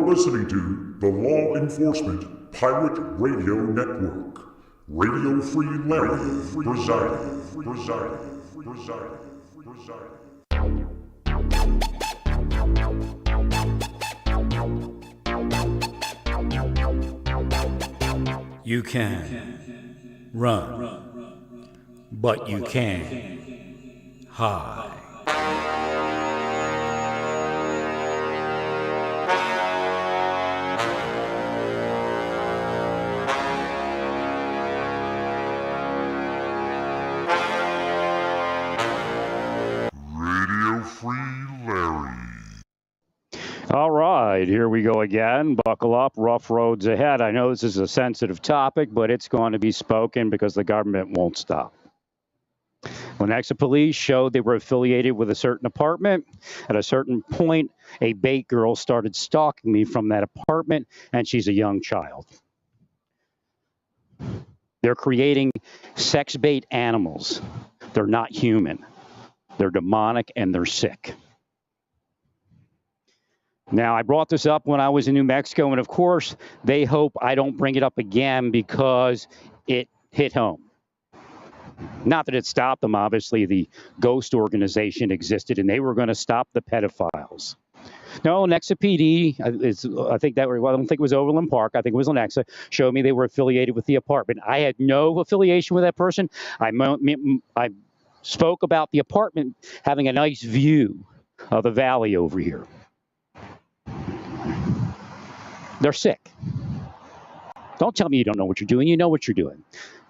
You're listening to the Law Enforcement Pirate Radio Network. Radio Free Larry presiding. You can run, but you can't hide. Radio Free Larry. All right, here we go again. Buckle up, rough roads ahead. I know this is a sensitive topic, but it's going to be spoken because the government won't stop. When Lenexa police showed they were affiliated with a certain apartment, at a certain point, a bait girl started stalking me from that apartment, and she's a young child. They're creating sex bait animals. They're not human. They're demonic and they're sick. Now, I brought this up when I was in New Mexico, and of course, they hope I don't bring it up again because it hit home. Not that it stopped them. Obviously, the ghost organization existed, and they were going to stop the pedophiles. No, Lenexa PD, I don't think it was Overland Park. I think it was Lenexa, showed me they were affiliated with the apartment. I had no affiliation with that person. I spoke about the apartment having a nice view of the valley over here. They're sick. Don't tell me you don't know what you're doing. You know what you're doing.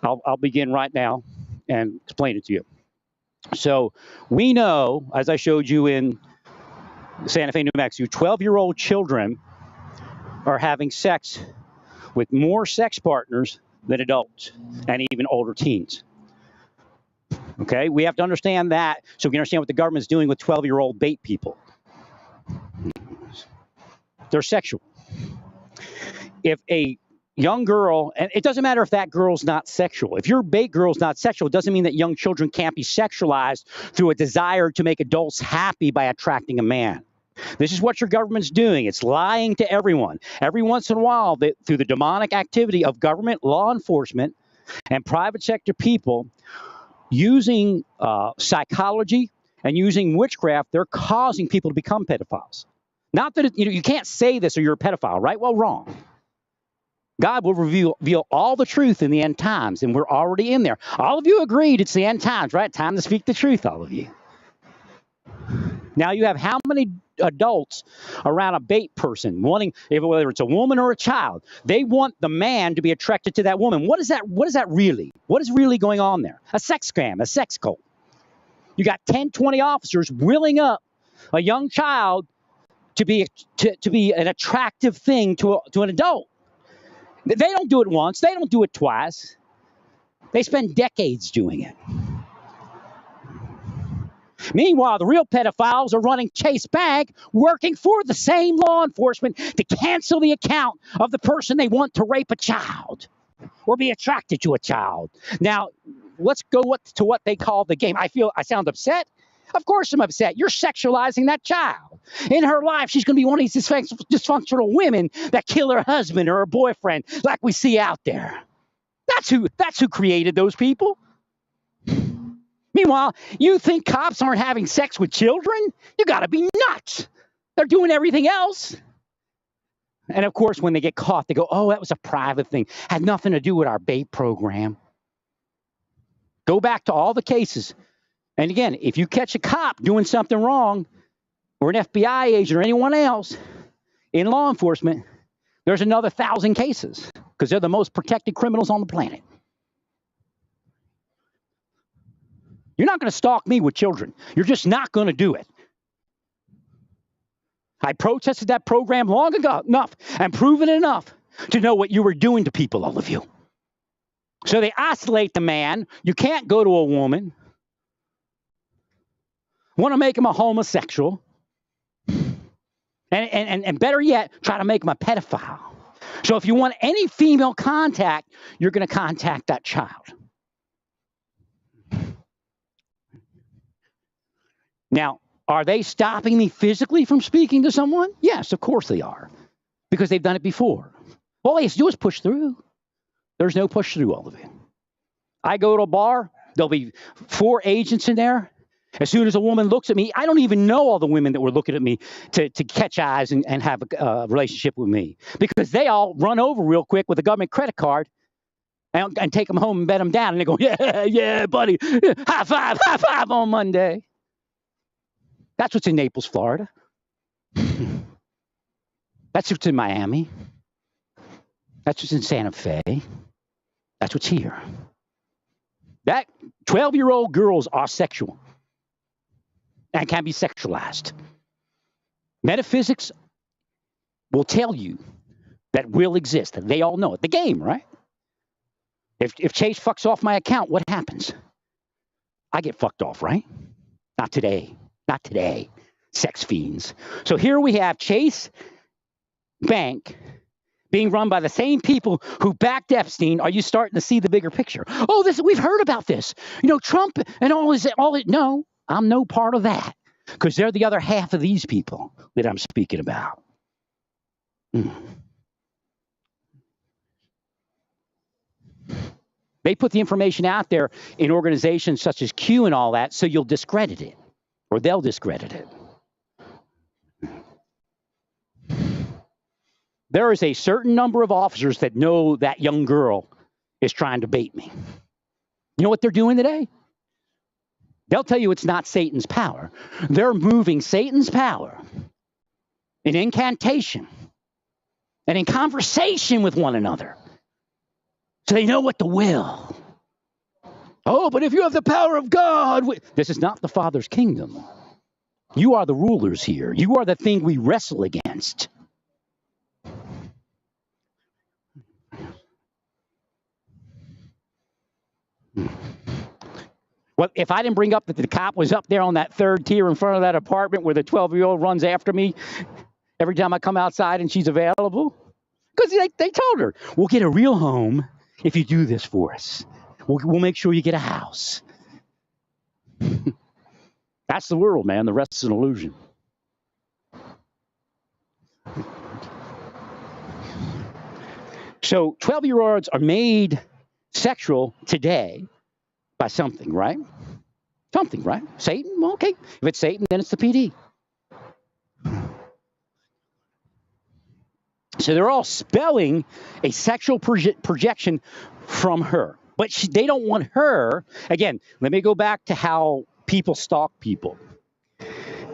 I'll begin right now and explain it to you. So we know, as I showed you in Santa Fe, New Mexico, 12-year-old children are having sex with more sex partners than adults and even older teens. Okay, we have to understand that so we can understand what the government's doing with 12-year-old bait people. They're sexual. If a young girl, and it doesn't matter if that girl's not sexual. If your bait girl's not sexual, it doesn't mean that young children can't be sexualized through a desire to make adults happy by attracting a man. This is what your government's doing. It's lying to everyone. Every once in a while, through the demonic activity of government, law enforcement, and private sector people, using psychology and using witchcraft, they're causing people to become pedophiles. Not that you can't say this or you're a pedophile, right? Well, wrong. God will reveal all the truth in the end times, and we're already in there. All of you agreed it's the end times, right? Time to speak the truth, all of you. Now you have how many adults around a bait person wanting, whether it's a woman or a child, they want the man to be attracted to that woman. What is that really? What is really going on there? A sex scam, a sex cult. You got 10, 20 officers willing up a young child to be an attractive thing to an adult. They don't do it once. They don't do it twice. They spend decades doing it. Meanwhile, the real pedophiles are running Chase Bank, working for the same law enforcement to cancel the account of the person they want to rape a child or be attracted to a child. Now, let's go to what they call the game. I sound upset. Of course I'm upset. You're sexualizing that child. In her life, she's going to be one of these dysfunctional women that kill her husband or her boyfriend like we see out there. That's who created those people. Meanwhile, you think cops aren't having sex with children? You got to be nuts. They're doing everything else. And of course, when they get caught, they go, oh, that was a private thing. Had nothing to do with our bait program. Go back to all the cases. And again, if you catch a cop doing something wrong, or an FBI agent or anyone else in law enforcement, there's another 1,000 cases because they're the most protected criminals on the planet. You're not going to stalk me with children. You're just not going to do it. I protested that program long ago enough and proven enough to know what you were doing to people, all of you. So they isolate the man. You can't go to a woman. Want to make him a homosexual. And better yet, try to make him a pedophile. So if you want any female contact, you're going to contact that child. Now, are they stopping me physically from speaking to someone? Yes, of course they are. because they've done it before. All they have to do is push through. There's no push through all of it. I go to a bar, there'll be 4 agents in there. As soon as a woman looks at me, I don't even know all the women that were looking at me to catch eyes and have a relationship with me, because they all run over real quick with a government credit card and take them home and bet them down. And they go, yeah, buddy, high five on Monday. That's what's in Naples, Florida. That's what's in Miami. That's what's in Santa Fe. That's what's here. That 12-year-old girls are sexual and can be sexualized. Metaphysics will tell you that will exist. They all know it. The game, right? If Chase fucks off my account, what happens? I get fucked off, right? Not today. Not today. Sex fiends. So here we have Chase Bank being run by the same people who backed Epstein. Are you starting to see the bigger picture? Oh, we've heard about this. Trump and all this. No, I'm no part of that, because they're the other half of these people that I'm speaking about. They put the information out there in organizations such as Q and all that, so you'll discredit it, or they'll discredit it. There is a certain number of officers that know that young girl is trying to bait me. You know what they're doing today? They'll tell you it's not Satan's power. They're moving Satan's power in incantation and in conversation with one another, so they know what to will. Oh, but if you have the power of God, this is not the Father's kingdom. You are the rulers here. You are the thing we wrestle against. Well, if I didn't bring up that the cop was up there on that 3rd tier in front of that apartment where the 12-year-old runs after me every time I come outside and she's available, because they told her, we'll get a real home if you do this for us. We'll make sure you get a house. That's the world, man. The rest is an illusion. So 12-year-olds are made sexual today by something, right? Something, right? Satan? Well, okay. If it's Satan, then it's the PD. So they're all spelling a sexual projection from her. But they don't want her. Again, let me go back to how people stalk people.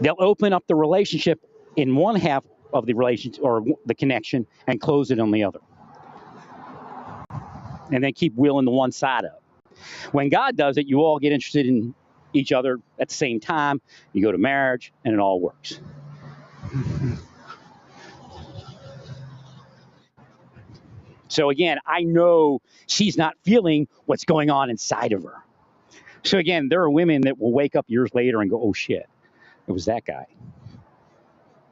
They'll open up the relationship in one half of the relationship or the connection and close it on the other. And then keep wheeling the one side up. When God does it, you all get interested in each other at the same time. You go to marriage, and it all works. So again, I know she's not feeling what's going on inside of her. So again, there are women that will wake up years later and go, oh shit, it was that guy.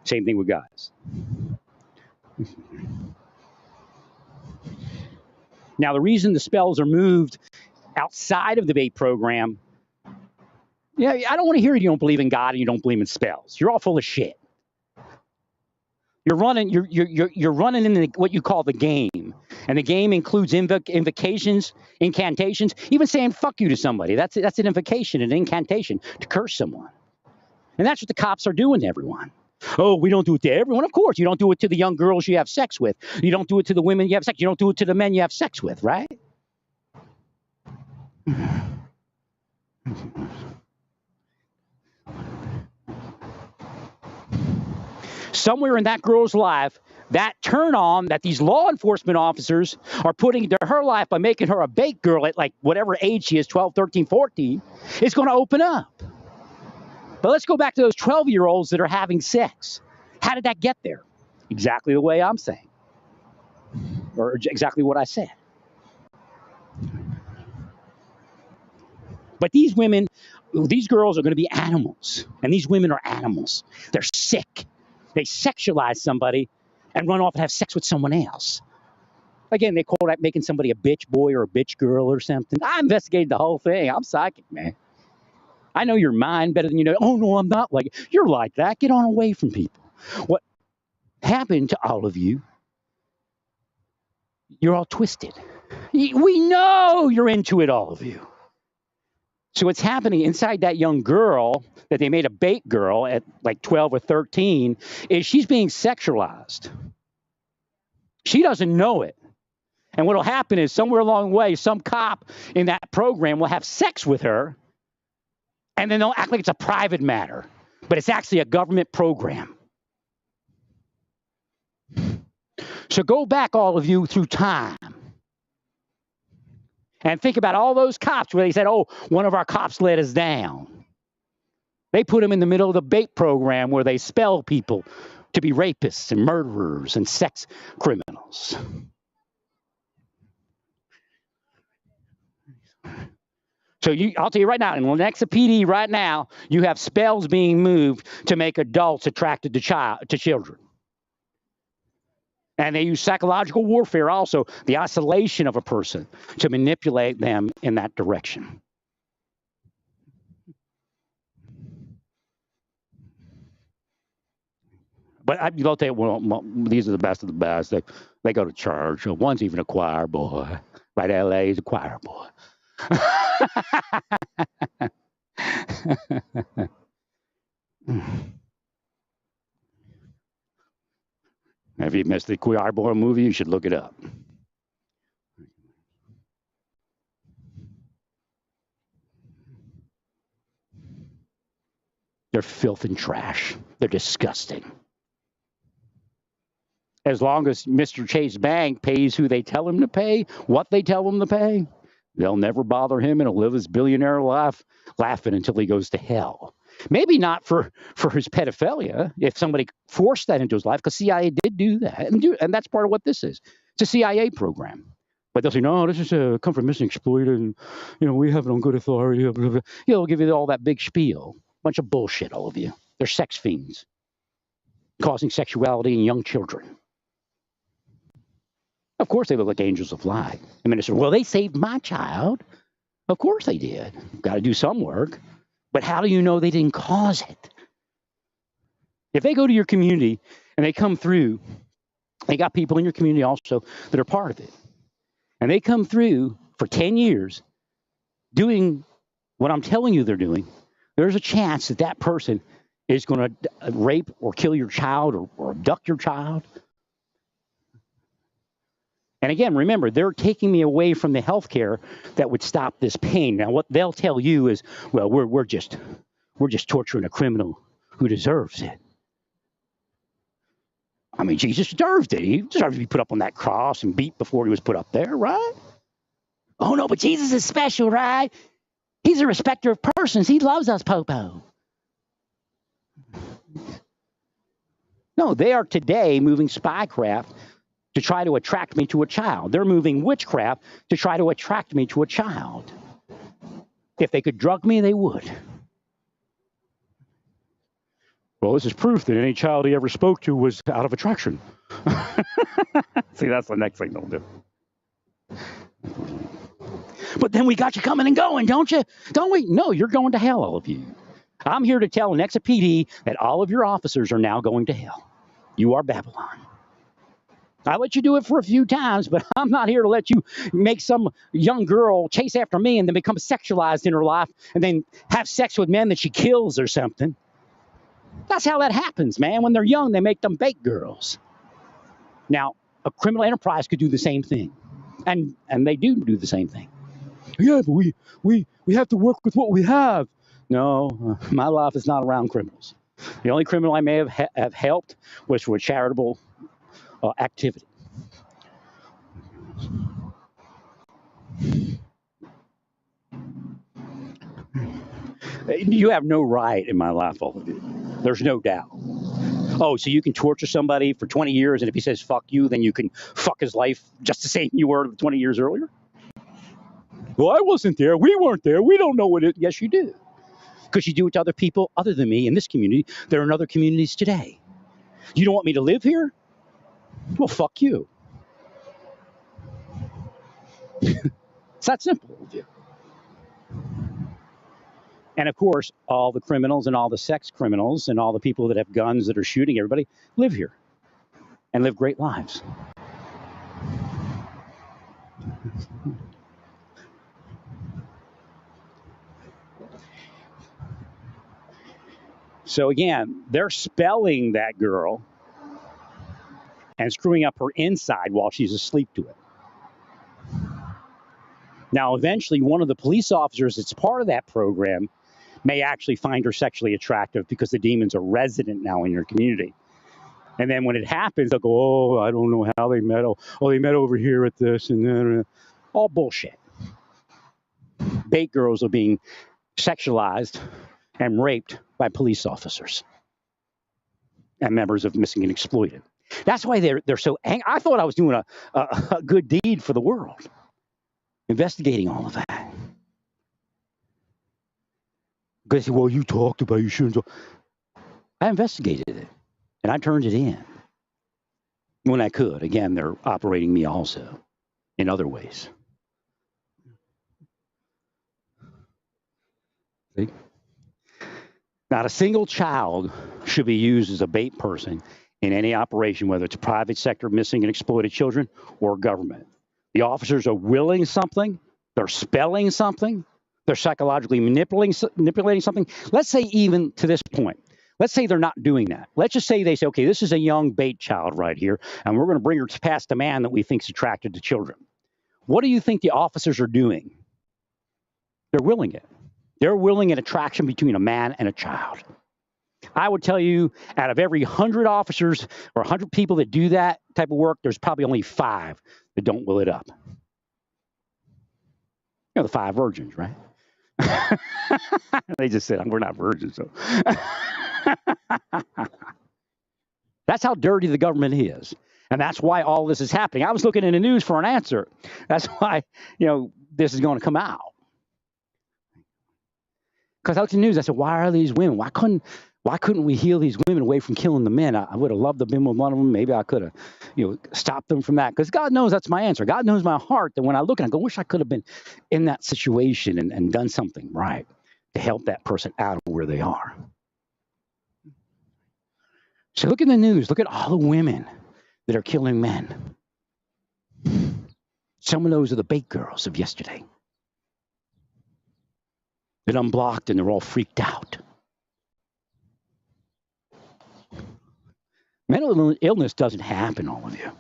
Same thing with guys. Now, the reason the spells are moved outside of the bait program, I don't want to hear you don't believe in God and you don't believe in spells. You're all full of shit. You're running in what you call the game. And the game includes invocations, incantations, even saying fuck you to somebody. That's an invocation, an incantation to curse someone. And that's what the cops are doing to everyone. Oh, we don't do it to everyone. Of course, you don't do it to the young girls you have sex with. You don't do it to the women you have sex. You don't do it to the men you have sex with, right? Somewhere in that girl's life, that turn on that these law enforcement officers are putting into her life by making her a bait girl at like whatever age she is, 12, 13, 14, is going to open up. But let's go back to those 12-year-olds that are having sex. How did that get there? Exactly the way I'm saying. Or exactly what I said. But these women, these girls are going to be animals. And these women are animals. They're sick. They sexualize somebody and run off and have sex with someone else. Again, they call that making somebody a bitch boy or a bitch girl or something. I investigated the whole thing. I'm psychic, man. I know your mind better than you know. Oh, no, I'm not like it. You're like that. Get on away from people. What happened to all of you You're all twisted. We know you're into it, all of you. So what's happening inside that young girl that they made a bait girl at like 12 or 13 is she's being sexualized. She doesn't know it. And what will happen is somewhere along the way, some cop in that program will have sex with her, and then they'll act like it's a private matter, but it's actually a government program. So go back, all of you, through time. And think about all those cops where they said, oh, one of our cops let us down. They put them in the middle of the bait program where they spell people to be rapists and murderers and sex criminals. So I'll tell you right now, in Lenexa PD right now, you have spells being moved to make adults attracted to children. And they use psychological warfare also, the isolation of a person, to manipulate them in that direction. But they'll tell you, well, these are the best of the best. They go to church. One's even a choir boy. Right, LA is a choir boy. If you missed the choir boy movie, you should look it up. They're filth and trash. They're disgusting. As long as Mr. Chase Bank pays who they tell him to pay, what they tell him to pay, they'll never bother him, and he'll live his billionaire life laughing until he goes to hell. Maybe not for his pedophilia, if somebody forced that into his life, because CIA did do that. And that's part of what this is. It's a CIA program. But they'll say, no, this is a come from missing exploited, and we have it on good authority. Blah, blah, blah. They'll give you all that big spiel. Bunch of bullshit, all of you. They're sex fiends, causing sexuality in young children. Of course they look like angels of light. The minister, well, they saved my child. Of course they did. Got to do some work. But how do you know they didn't cause it? If they go to your community and they come through, they got people in your community also that are part of it. And they come through for 10 years doing what I'm telling you they're doing, there's a chance that that person is going to rape or kill your child or abduct your child. And again, remember, they're taking me away from the health care that would stop this pain. Now, what they'll tell you is, well, we're just torturing a criminal who deserves it. I mean, Jesus deserved it. He deserved to be put up on that cross and beat before he was put up there, right? Oh, no, but Jesus is special, right? He's a respecter of persons. He loves us, Popo. No, they are today moving spycraft to try to attract me to a child. They're moving witchcraft to try to attract me to a child. If they could drug me, they would. Well, this is proof that any child he ever spoke to was out of attraction. See, that's the next thing they'll do. But then we got you coming and going, don't you? Don't we? No, you're going to hell, all of you. I'm here to tell Nexa PD that all of your officers are now going to hell. You are Babylon. I let you do it for a few times, but I'm not here to let you make some young girl chase after me and then become sexualized in her life and then have sex with men that she kills or something. That's how that happens, man. When they're young, they make them bait girls. Now, a criminal enterprise could do the same thing, and they do the same thing. Yeah, but we have to work with what we have. No, my life is not around criminals. The only criminal I may have helped was for a charitable activity. You have no right in my life, all of you. There's no doubt. Oh, so you can torture somebody for 20 years, and if he says fuck you, then you can fuck his life just the same you were 20 years earlier? Well, I wasn't there. We weren't there. We don't know what it is. Yes, you do. Because you do it to other people other than me in this community. There are in other communities today. You don't want me to live here? Well, fuck you. It's that simple with you. And of course, all the criminals and all the sex criminals and all the people that have guns that are shooting everybody live here and live great lives. So again, they're spelling that girl and screwing up her inside while she's asleep to it. Now, eventually, one of the police officers that's part of that program may actually find her sexually attractive because the demon's a resident now in your community. And then when it happens, they'll go, oh, I don't know how they met. Oh, they met over here at this and that. All bullshit. Bait girls are being sexualized and raped by police officers and members of Missing and Exploited. That's why they're so angry. I thought I was doing a good deed for the world, investigating all of that. Because, well, you talked about you shouldn't talk. I investigated it, and I turned it in when I could. Again, they're operating me also in other ways. See? Not a single child should be used as a bait person in any operation, whether it's private sector, missing and exploited children, or government. The officers are willing something, they're spelling something, they're psychologically manipulating something. Let's say even to this point, let's say they're not doing that. Let's just say they say, okay, this is a young bait child right here, and we're going to bring her past a man that we think is attracted to children. What do you think the officers are doing? They're willing it. They're willing an attraction between a man and a child. I would tell you, out of every 100 officers or 100 people that do that type of work, there's probably only 5 that don't will it up. You know, the 5 virgins, right? They just said, we're not virgins. So. That's how dirty the government is. And that's why all this is happening. I was looking in the news for an answer. That's why, this is going to come out. Because I looked in the news, I said, why are these women? Why couldn't we heal these women away from killing the men? I would have loved to have been with one of them. Maybe I could have, stopped them from that. Because God knows that's my answer. God knows my heart. That when I look and I go, wish I could have been in that situation and done something right to help that person out of where they are. So look in the news. Look at all the women that are killing men. Some of those are the bait girls of yesterday. They're unblocked and they're all freaked out. Mental illness doesn't happen, all of you.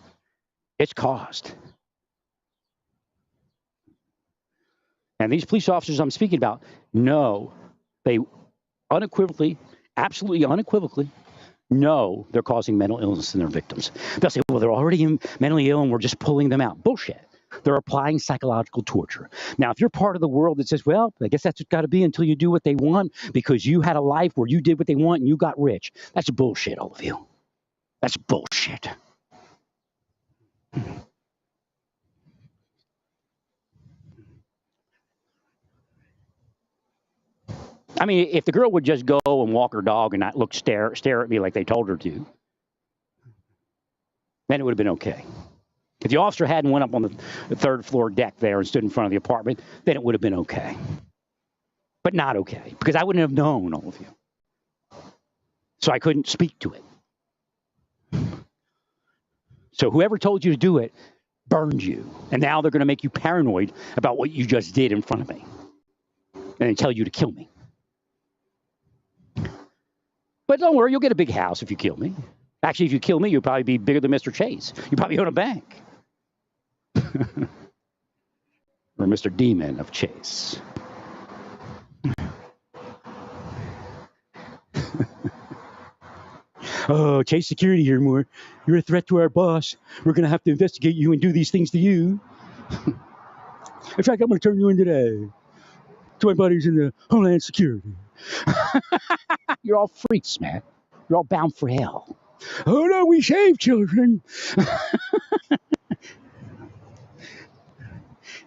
It's caused. And these police officers I'm speaking about know, they unequivocally, absolutely unequivocally, know they're causing mental illness in their victims. They'll say, well, they're already mentally ill and we're just pulling them out. Bullshit. They're applying psychological torture. Now, if you're part of the world that says, well, I guess that's got to be until you do what they want because you had a life where you did what they want and you got rich. That's bullshit, all of you. That's bullshit. I mean, if the girl would just go and walk her dog and not stare at me like they told her to, then it would have been okay. If the officer hadn't went up on the 3rd floor deck there and stood in front of the apartment, then it would have been okay. But not okay, because I wouldn't have known, all of you. So I couldn't speak to it. So whoever told you to do it burned you. And now they're going to make you paranoid about what you just did in front of me. And they tell you to kill me. But don't worry, you'll get a big house if you kill me. Actually, if you kill me, you'll probably be bigger than Mr. Chase. You probably own a bank. Or Mr. Demon of Chase. Oh, Chase Security here, Moore. You're a threat to our boss. We're going to have to investigate you and do these things to you. In fact, I'm going to turn you in today to my buddies in the Homeland Security. You're all freaks, man. You're all bound for hell. Oh, no, we save children.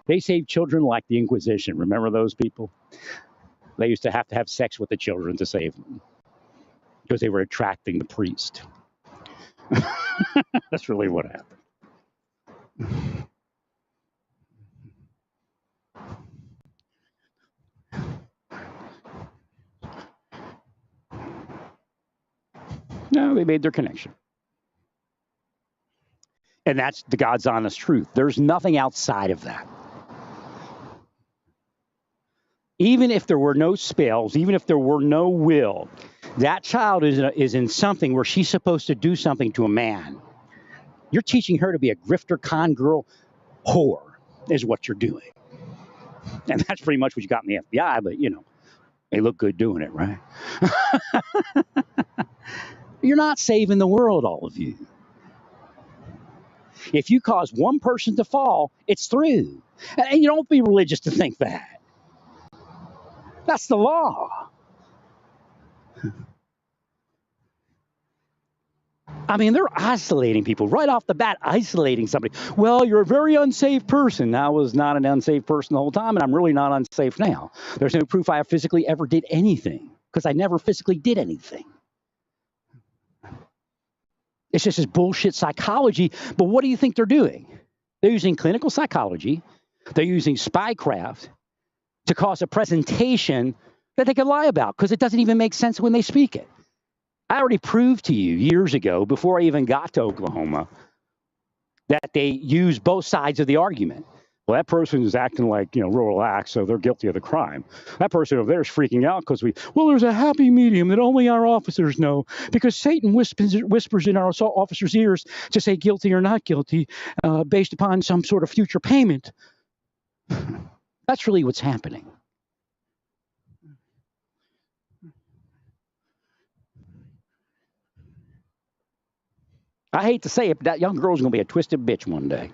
They saved children like the Inquisition. Remember those people? They used to have sex with the children to save them because they were attracting the priest. That's really what happened. No, they made their connection. And that's the God's honest truth. There's nothing outside of that. Even if there were no spells, even if there were no will, that child is in something where she's supposed to do something to a man. You're teaching her to be a grifter, con girl, whore is what you're doing. And that's pretty much what you got in the FBI, but, they look good doing it, right? You're not saving the world, all of you. If you cause one person to fall, it's through. And you don't be religious to think that. That's the law. I mean, they're isolating people right off the bat, isolating somebody. Well, you're a very unsafe person. I was not an unsafe person the whole time, and I'm really not unsafe now. There's no proof I physically ever did anything because I never physically did anything. It's just this bullshit psychology. But what do you think they're doing? They're using clinical psychology. They're using spycraft to cause a presentation that they can lie about because it doesn't even make sense when they speak it. I already proved to you years ago, before I even got to Oklahoma, that they use both sides of the argument. Well, that person is acting like, real relaxed, so they're guilty of the crime. That person over there is freaking out because there's a happy medium that only our officers know because Satan whispers in our assault officers' ears to say guilty or not guilty based upon some sort of future payment. That's really what's happening. I hate to say it, but that young girl's going to be a twisted bitch one day.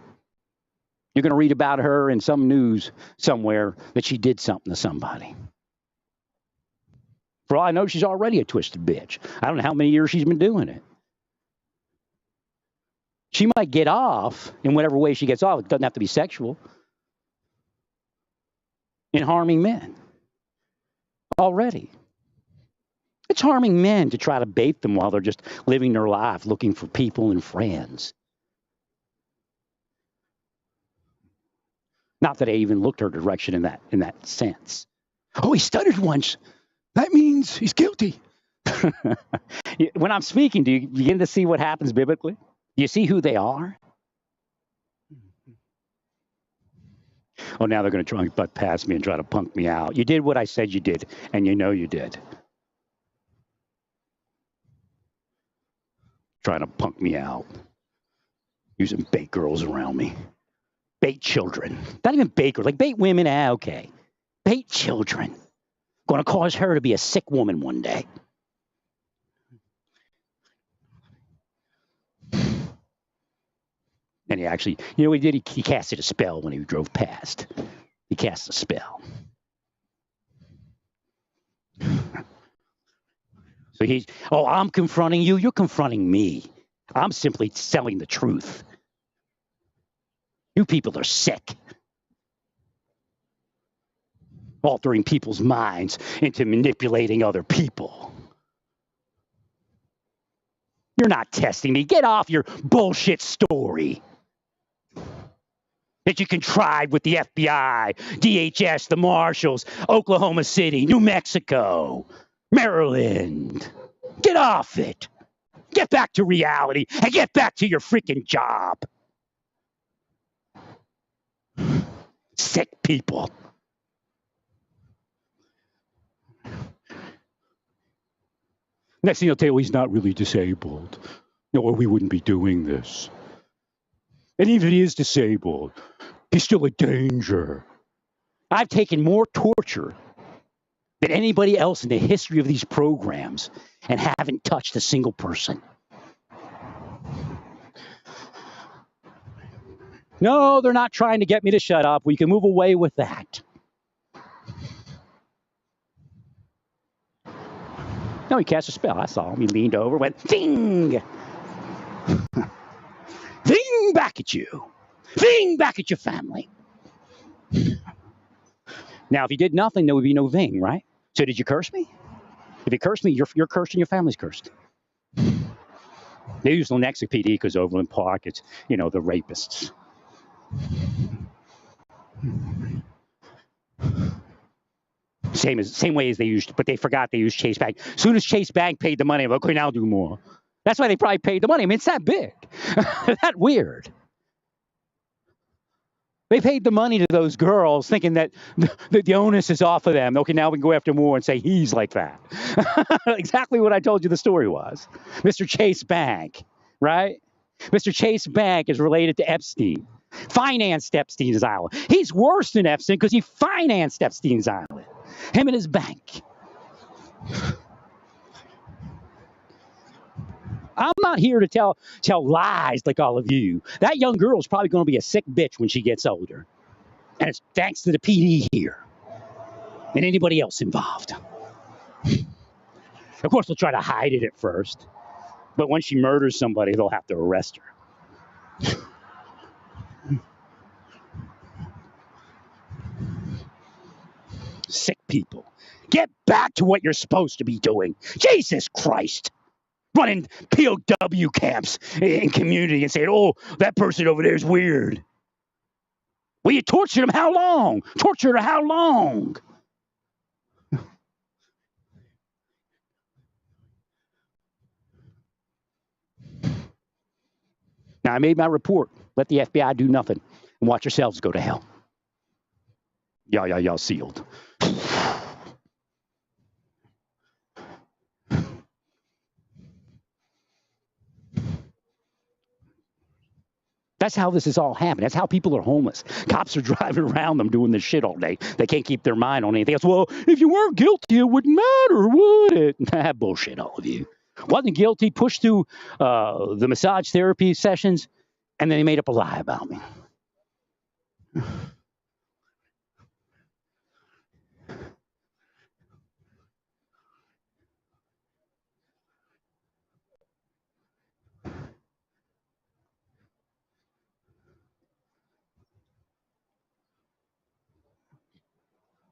You're going to read about her in some news somewhere that she did something to somebody. For all I know, she's already a twisted bitch. I don't know how many years she's been doing it. She might get off in whatever way she gets off. It doesn't have to be sexual. In harming men. Already. It's harming men to try to bait them while they're just living their life, looking for people and friends. Not that I even looked her direction in that sense. Oh, he stuttered once. That means he's guilty. When I'm speaking, do you begin to see what happens biblically? Do you see who they are? Oh, now they're going to try and butt past me and try to punk me out. You did what I said you did, and you know you did. Trying to punk me out. Using bait girls around me. Bait children. Not even bait girls. Like bait women, okay. Bait children. Going to cause her to be a sick woman one day. And he actually, what he did? He casted a spell when he drove past. He cast a spell. So I'm confronting you. You're confronting me. I'm simply telling the truth. You people are sick. Altering people's minds into manipulating other people. You're not testing me. Get off your bullshit story. That you contrived with the FBI, DHS, the Marshals, Oklahoma City, New Mexico, Maryland. Get off it. Get back to reality and get back to your freaking job. Sick people. Next thing you'll tell you, he's not really disabled. Or we wouldn't be doing this. And even if he is disabled, he's still a danger. I've taken more torture than anybody else in the history of these programs and haven't touched a single person. No, they're not trying to get me to shut up. We can move away with that. No, he cast a spell. I saw him. He leaned over, went, ding! Ving back at you. Ving back at your family. Now, if you did nothing, there would be no ving, right? So did you curse me? If you curse me, you're cursed and your family's cursed. They use Lenexa PD because Overland Park, it's, the rapists. Same way as they used, but they forgot they used Chase Bank. As soon as Chase Bank paid the money, I'm like, okay, now I'll do more. That's why they probably paid the money. I mean, it's that big. That weird. They paid the money to those girls thinking that the onus is off of them. Okay, now we can go after more and say he's like that. Exactly what I told you the story was. Mr. Chase Bank, right? Mr. Chase Bank is related to Epstein. Financed Epstein's island. He's worse than Epstein because he financed Epstein's island. Him and his bank. I'm not here to tell lies like all of you. That young girl is probably going to be a sick bitch when she gets older. And it's thanks to the PD here and anybody else involved. Of course, they'll try to hide it at first. But when she murders somebody, they'll have to arrest her. Sick people. Get back to what you're supposed to be doing. Jesus Christ. Running POW camps in community and saying, oh, that person over there is weird. Well, you tortured him how long? Tortured her how long? Now, I made my report. Let the FBI do nothing and watch yourselves go to hell. Y'all sealed. That's how this is all happening. That's how people are homeless. Cops are driving around them doing this shit all day. They can't keep their mind on anything else. Well, if you weren't guilty, it wouldn't matter, would it? Bullshit, all of you. Wasn't guilty, pushed through the massage therapy sessions, and then they made up a lie about me.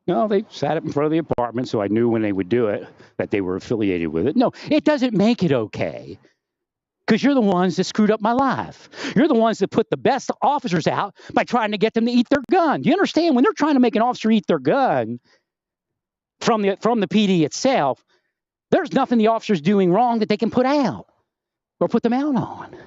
No, they sat up in front of the apartment, so I knew when they would do it that they were affiliated with it. No, it doesn't make it okay. Because you're the ones that screwed up my life. You're the ones that put the best officers out by trying to get them to eat their gun. Do you understand? When they're trying to make an officer eat their gun from the PD itself, there's nothing the officer's doing wrong that they can put out or put them out on.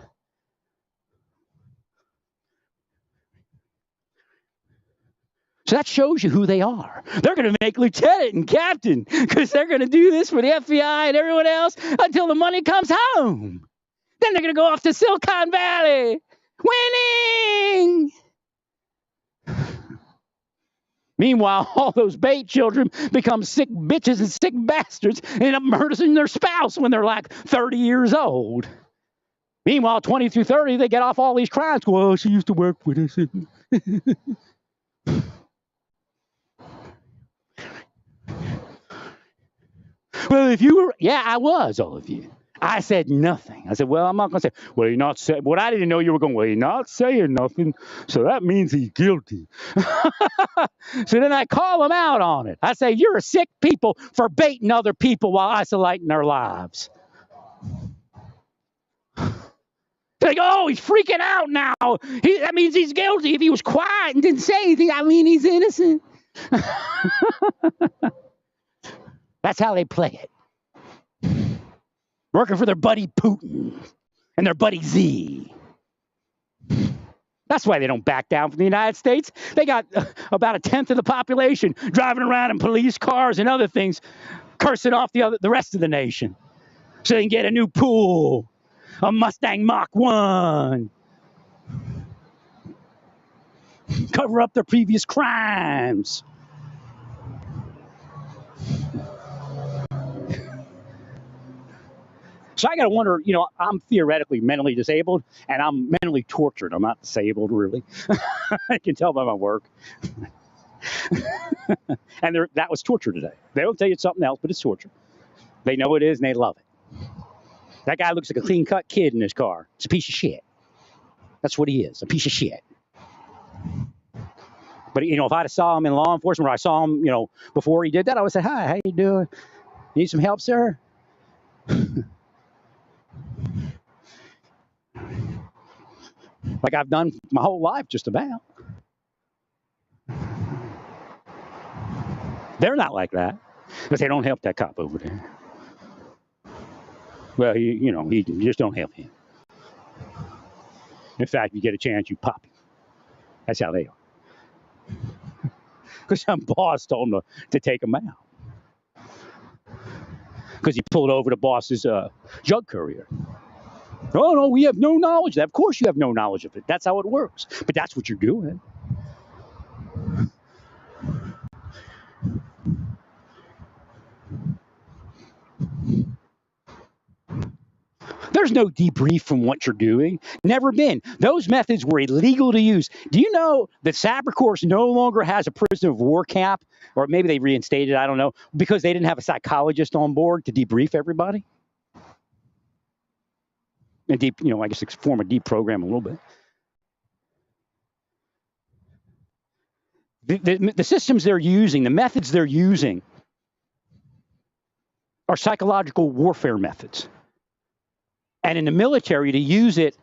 So that shows you who they are. They're going to make lieutenant and captain because they're going to do this for the FBI and everyone else until the money comes home. Then they're going to go off to Silicon Valley. Winning! Meanwhile, all those bait children become sick bitches and sick bastards and end up murdering their spouse when they're like 30 years old. Meanwhile, 20 through 30, they get off all these crimes. Well, she used to work with us. Well, if you were, yeah, I was, all of you. I said nothing. I said, well, I'm not going to say, well, you're not saying, what I didn't know you were going, well, you're not saying nothing, so that means he's guilty. So then I call him out on it. I say, you're a sick people for baiting other people while isolating their lives. They go, oh, he's freaking out now. That means he's guilty. If he was quiet and didn't say anything, I mean he's innocent. That's how they play it. Working for their buddy Putin and their buddy Z. That's why they don't back down from the United States. They got about a tenth of the population driving around in police cars and other things, cursing off the rest of the nation. So they can get a new pool, a Mustang Mach 1. Cover up their previous crimes. So I got to wonder, I'm theoretically mentally disabled, and I'm mentally tortured. I'm not disabled, really. I can tell by my work. And that was torture today. They don't tell you it's something else, but it's torture. They know it is, and they love it. That guy looks like a clean-cut kid in his car. It's a piece of shit. That's what he is, a piece of shit. But, if I'd have saw him in law enforcement, or I saw him, before he did that, I would say, hi, how you doing? Need some help, sir? Like I've done my whole life, just about. They're not like that, but they don't help that cop over there. Well, you just don't help him. In fact, you get a chance, you pop him. That's how they are. because some boss told him to take him out. Because he pulled over the boss's jug courier. Oh, no, we have no knowledge of that. Of course you have no knowledge of it. That's how it works. But that's what you're doing. There's no debrief from what you're doing. Never been. Those methods were illegal to use. Do you know that Sapper Corps no longer has a prisoner of war camp? Or maybe they reinstated, I don't know, because they didn't have a psychologist on board to debrief everybody? And I guess it's a form of deprogram a little bit. The systems they're using, the methods they're using are psychological warfare methods. And in the military, to use it,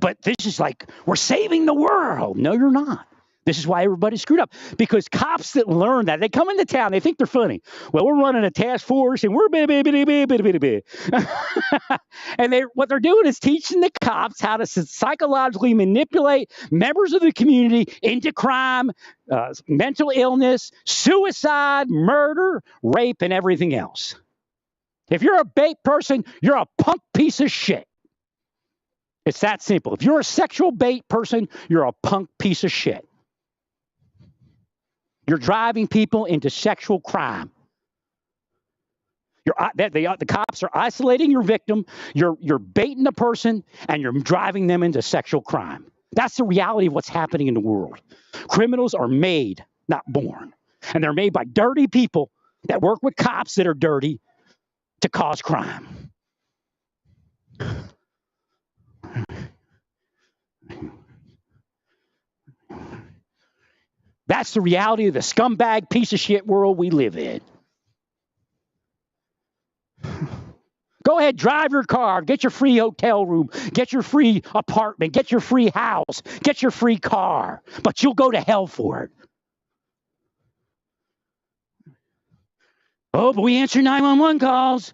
but this is like, we're saving the world. No, you're not. This is why everybody's screwed up. Because cops that learn that, they come into town, they think they're funny. Well, we're running a task force, and we're and what they're doing is teaching the cops how to psychologically manipulate members of the community into crime, mental illness, suicide, murder, rape, and everything else. If you're a bait person, you're a punk piece of shit. It's that simple. If you're a sexual bait person, you're a punk piece of shit. You're driving people into sexual crime. The cops are isolating your victim, you're baiting the person, and you're driving them into sexual crime. That's the reality of what's happening in the world. Criminals are made, not born. And they're made by dirty people that work with cops that are dirty to cause crime. That's the reality of the scumbag piece of shit world we live in. Go ahead, drive your car, get your free hotel room, get your free apartment, get your free house, get your free car, but you'll go to hell for it. Oh, but we answer 911 calls.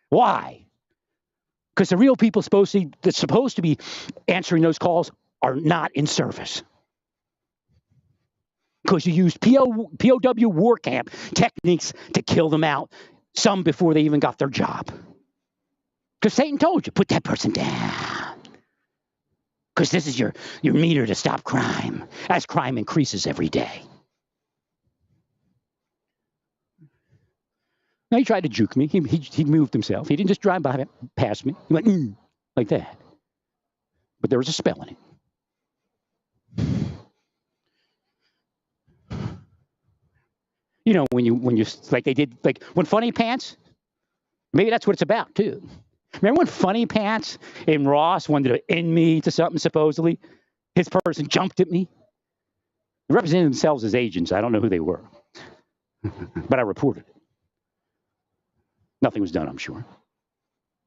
Why? Because the real people that's supposed to be answering those calls are not in service. Because you used POW war camp techniques to kill them out, some before they even got their job. Because Satan told you, put that person down. Because this is your meter to stop crime, as crime increases every day. Now, he tried to juke me. He moved himself. He didn't just drive past me. He went, like that. But there was a spell in it. You know, when you like they did, like when Funny Pants, maybe that's what it's about too. Remember when Funny Pants in Ross wanted to end me to something supposedly? His person jumped at me. They represented themselves as agents. I don't know who they were. But I reported it. Nothing was done, I'm sure.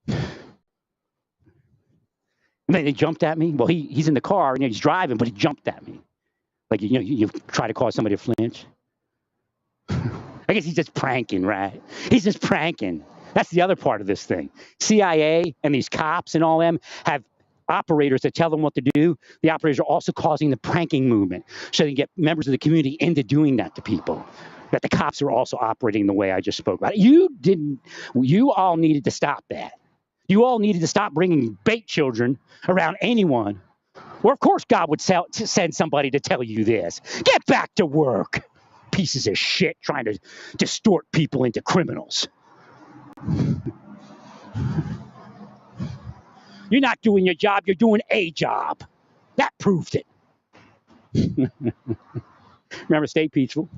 And then they jumped at me. Well, he's in the car and he's driving, but he jumped at me. Like, you try to cause somebody to flinch. I guess he's just pranking, right? He's just pranking. That's the other part of this thing. CIA and these cops and all them have operators that tell them what to do. The operators are also causing the pranking movement so they can get members of the community into doing that to people. That the cops are also operating the way I just spoke about. You all needed to stop that. You all needed to stop bringing bait children around anyone. Or, of course, God would send somebody to tell you this. Get back to work. Pieces of shit trying to distort people into criminals. You're not doing your job. You're doing a job. That proved it. Remember Stay Peaceful?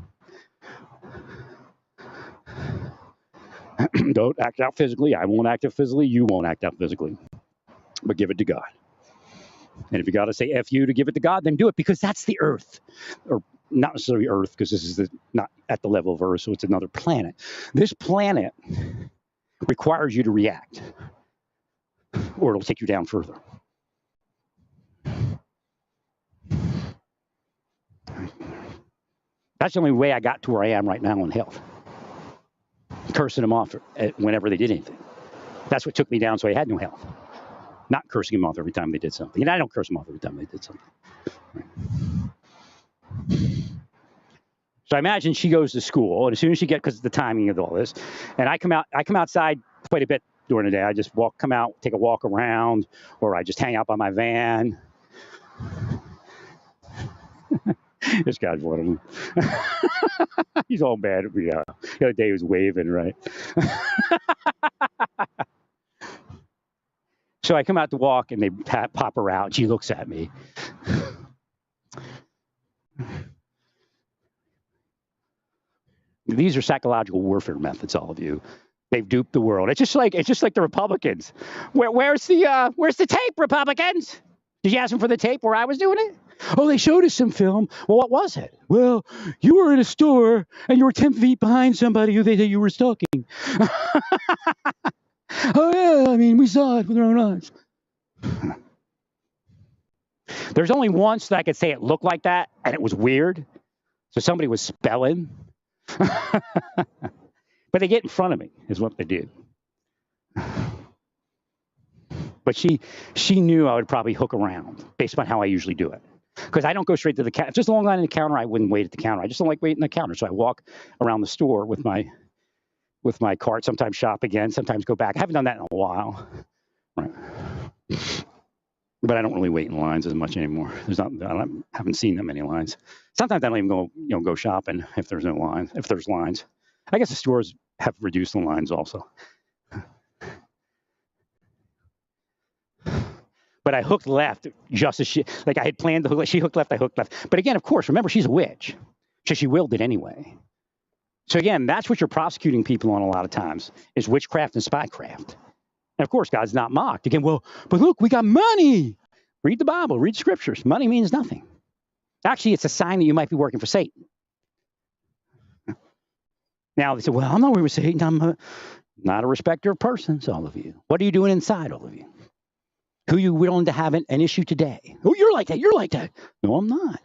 Don't act out physically. I won't act out physically. You won't act out physically. But give it to God. And if you got to say F you to give it to God, then do it, because that's the earth. Or not necessarily Earth, because this is not at the level of Earth, so it's another planet. This planet requires you to react, or it'll take you down further. That's the only way I got to where I am right now in health. Cursing them off whenever they did anything. That's what took me down, so I had no health. Not cursing them off every time they did something. And I don't curse them off every time they did something. Right. So I imagine she goes to school, and as soon as she gets, because of the timing of all this, and I come outside quite a bit during the day. I just come out, take a walk around, or I just hang out by my van. This guy's one of them. He's all mad at me. The other day he was waving, right? So I come out to walk, and they pop her out. She looks at me. These are psychological warfare methods, all of you. They've duped the world. It's just like the Republicans. Where's the tape, Republicans? Did you ask them for the tape where I was doing it? Oh, they showed us some film. Well, what was it? Well, you were in a store and you were 10 feet behind somebody who they said you were stalking. Oh yeah, I mean, we saw it with our own eyes. There's only once that I could say it looked like that, and it was weird. So somebody was spelling. But they get in front of me, is what they did. But she knew I would probably hook around based upon how I usually do it. Because I don't go straight to the counter. If there's a long line in the counter, I wouldn't wait at the counter. I just don't like waiting at the counter. So I walk around the store with my cart, sometimes shop again, sometimes go back. I haven't done that in a while. Right. But I don't really wait in lines as much anymore. I haven't seen that many lines. Sometimes I don't even go shopping if there's no lines. If there's lines, I guess the stores have reduced the lines also. But I hooked left just as I had planned to hook. She hooked left, I hooked left. But again, of course, remember, she's a witch. So she willed it anyway. So again, that's what you're prosecuting people on a lot of times, is witchcraft and spycraft. And of course, God's not mocked. Again, well, but look, we got money. Read the Bible, read scriptures. Money means nothing. Actually, it's a sign that you might be working for Satan. Now they say, well, I'm not working for Satan. I'm not a respecter of persons, all of you. What are you doing inside, all of you? Who are you willing to have an issue today? Oh, you're like that. You're like that. No, I'm not.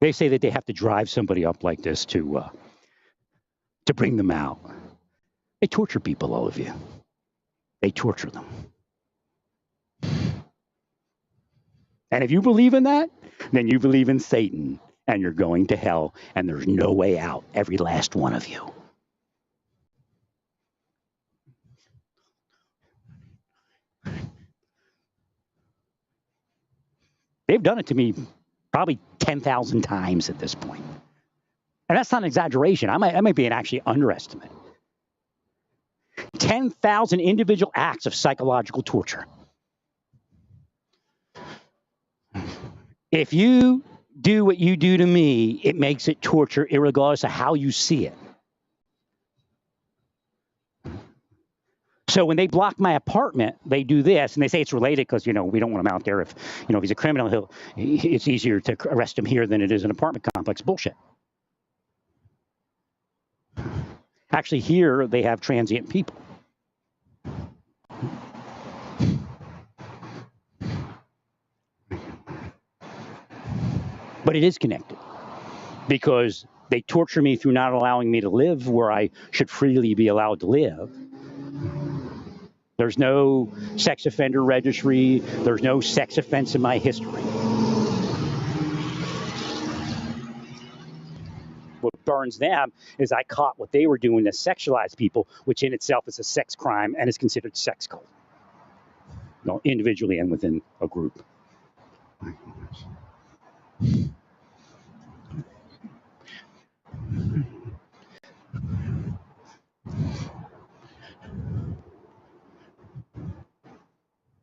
They say that they have to drive somebody up like this to bring them out. They torture people, all of you. They torture them. And if you believe in that, then you believe in Satan, and you're going to hell, and there's no way out, every last one of you. They've done it to me probably 10,000 times at this point. And that's not an exaggeration. I might be an actually underestimate. 10,000 individual acts of psychological torture. If you do what you do to me, it makes it torture, irregardless of how you see it. So when they block my apartment, they do this, and they say it's related because, we don't want him out there. If he's a criminal, it's easier to arrest him here than it is an apartment complex. Bullshit. Actually, here they have transient people. But it is connected because they torture me through not allowing me to live where I should freely be allowed to live. There's no sex offender registry. There's no sex offense in my history. What burns them is I caught what they were doing to sexualize people, which in itself is a sex crime and is considered sex cult. Individually and within a group.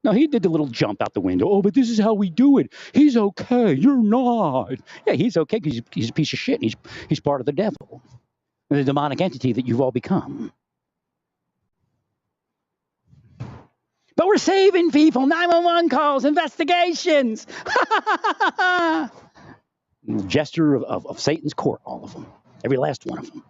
No, he did the little jump out the window. Oh, but this is how we do it. He's okay. You're not. Yeah, he's okay because he's a piece of shit. And he's part of the devil, the demonic entity that you've all become. But we're saving people. 911 calls, investigations. Gesture of Satan's court, all of them. Every last one of them.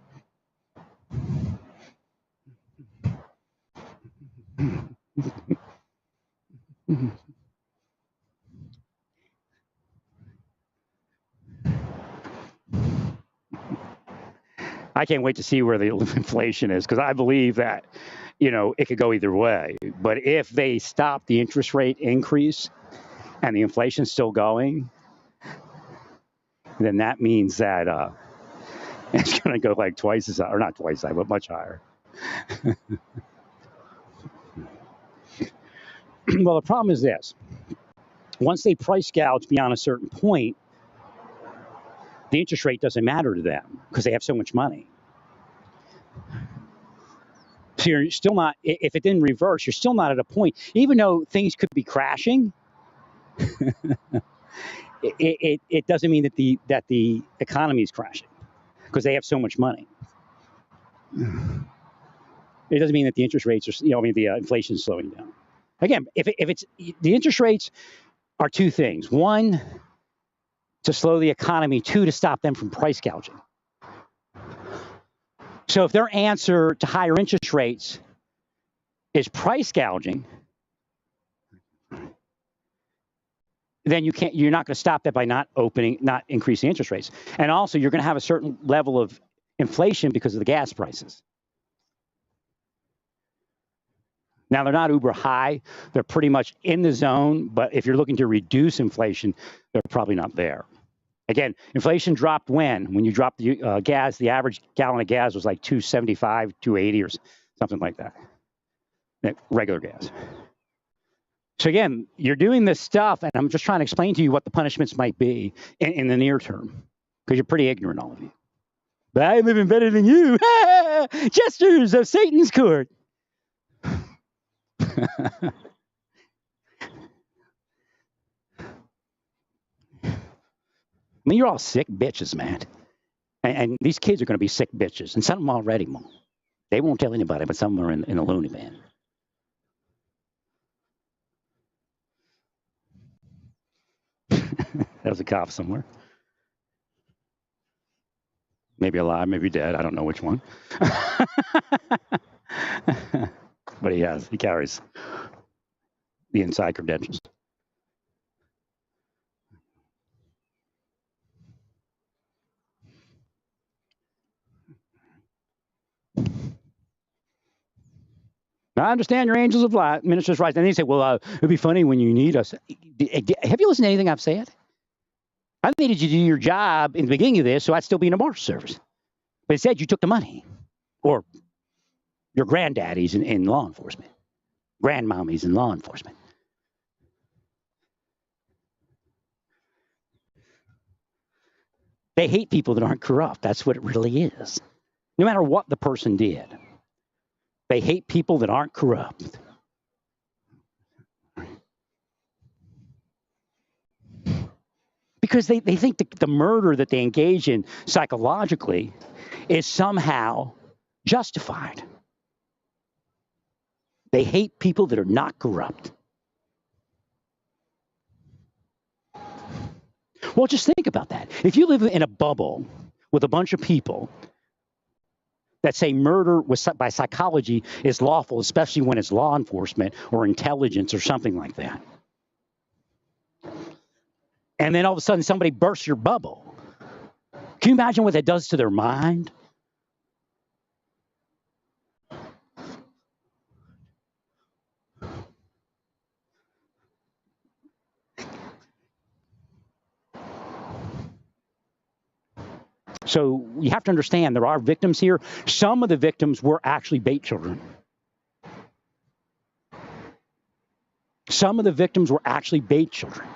I can't wait to see where the inflation is because I believe that it could go either way. But if they stop the interest rate increase and the inflation's still going, then that means that it's going to go like twice as high, or not twice as high, but much higher. Well, the problem is this. Once they price gouge beyond a certain point, the interest rate doesn't matter to them because they have so much money. So you're still not, if it didn't reverse, you're still not at a point, even though things could be crashing, it doesn't mean that the economy is crashing because they have so much money. It doesn't mean that the interest rates are, the inflation is slowing down. Again, if it's, the interest rates are two things. One, to slow the economy. Two, to stop them from price gouging. So if their answer to higher interest rates is price gouging, then you're not going to stop that by not increasing interest rates. And also, you're going to have a certain level of inflation because of the gas prices. Now, they're not uber high. They're pretty much in the zone. But if you're looking to reduce inflation, they're probably not there. Again, inflation dropped when? When you dropped the gas, the average gallon of gas was like $2.75, $2.80 or something like that. Regular gas. So again, you're doing this stuff, and I'm just trying to explain to you what the punishments might be in the near term, because you're pretty ignorant, all of you. But I'm living better than you. Jesters of Satan's court. I mean, you're all sick bitches, man. And these kids are going to be sick bitches. And some of them already won't. They won't tell anybody, but some of them are in a loony bin. There's a cop somewhere. Maybe alive, maybe dead. I don't know which one. But he carries the inside credentials. I understand your angels of light, ministers' rights. And they say, well, it'd be funny when you need us. Have you listened to anything I've said? I needed you to do your job in the beginning of this, so I'd still be in a marshal service. But instead, you took the money. Or your granddaddies in law enforcement. Grandmommies in law enforcement. They hate people that aren't corrupt. That's what it really is. No matter what the person did. They hate people that aren't corrupt. Because they think the murder that they engage in psychologically is somehow justified. They hate people that are not corrupt. Well, just think about that. If you live in a bubble with a bunch of people that say murder by psychology is lawful, especially when it's law enforcement or intelligence or something like that. And then all of a sudden somebody bursts your bubble. Can you imagine what that does to their mind? So you have to understand there are victims here. Some of the victims were actually bait children. Some of the victims were actually bait children.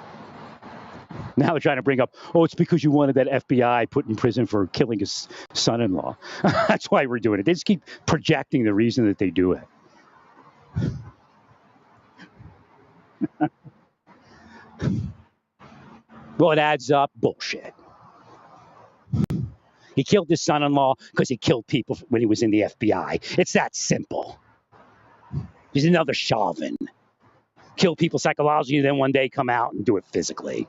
Now they're trying to bring up, it's because you wanted that FBI put in prison for killing his son-in-law. That's why we're doing it. They just keep projecting the reason that they do it. Well, it adds up. Bullshit. He killed his son-in-law because he killed people when he was in the FBI. It's that simple. He's another Chauvin. Kill people psychologically, then one day come out and do it physically.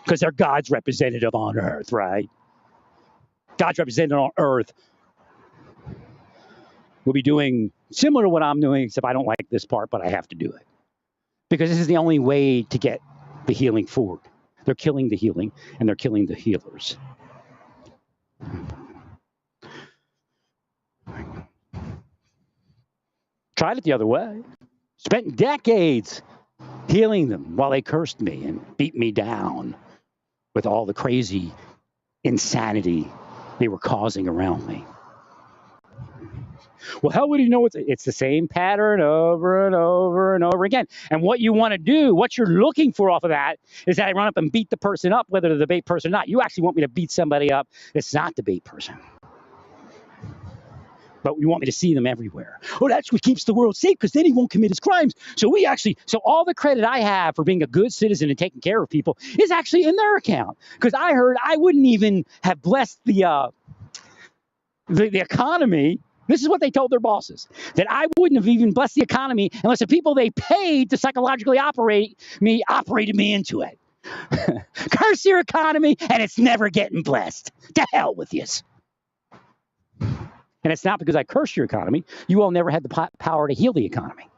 Because they're God's representative on earth, right? God's representative on earth will be doing similar to what I'm doing, except I don't like this part, but I have to do it. Because this is the only way to get the healing forward. They're killing the healing, and they're killing the healers. Tried it the other way. Spent decades healing them while they cursed me and beat me down with all the crazy insanity they were causing around me. Well, how would he know it's the same pattern over and over and over again? And what you want to do, what you're looking for off of that, is that I run up and beat the person up, whether they're the bait person or not. You actually want me to beat somebody up that's not the bait person. But you want me to see them everywhere. Oh, that's what keeps the world safe, because then he won't commit his crimes. So all the credit I have for being a good citizen and taking care of people is actually in their account. Because I heard I wouldn't even have blessed the economy. This is what they told their bosses, that I wouldn't have even blessed the economy unless the people they paid to psychologically operate me operated me into it. Curse your economy, and it's never getting blessed. To hell with you. And it's not because I cursed your economy. You all never had the power to heal the economy.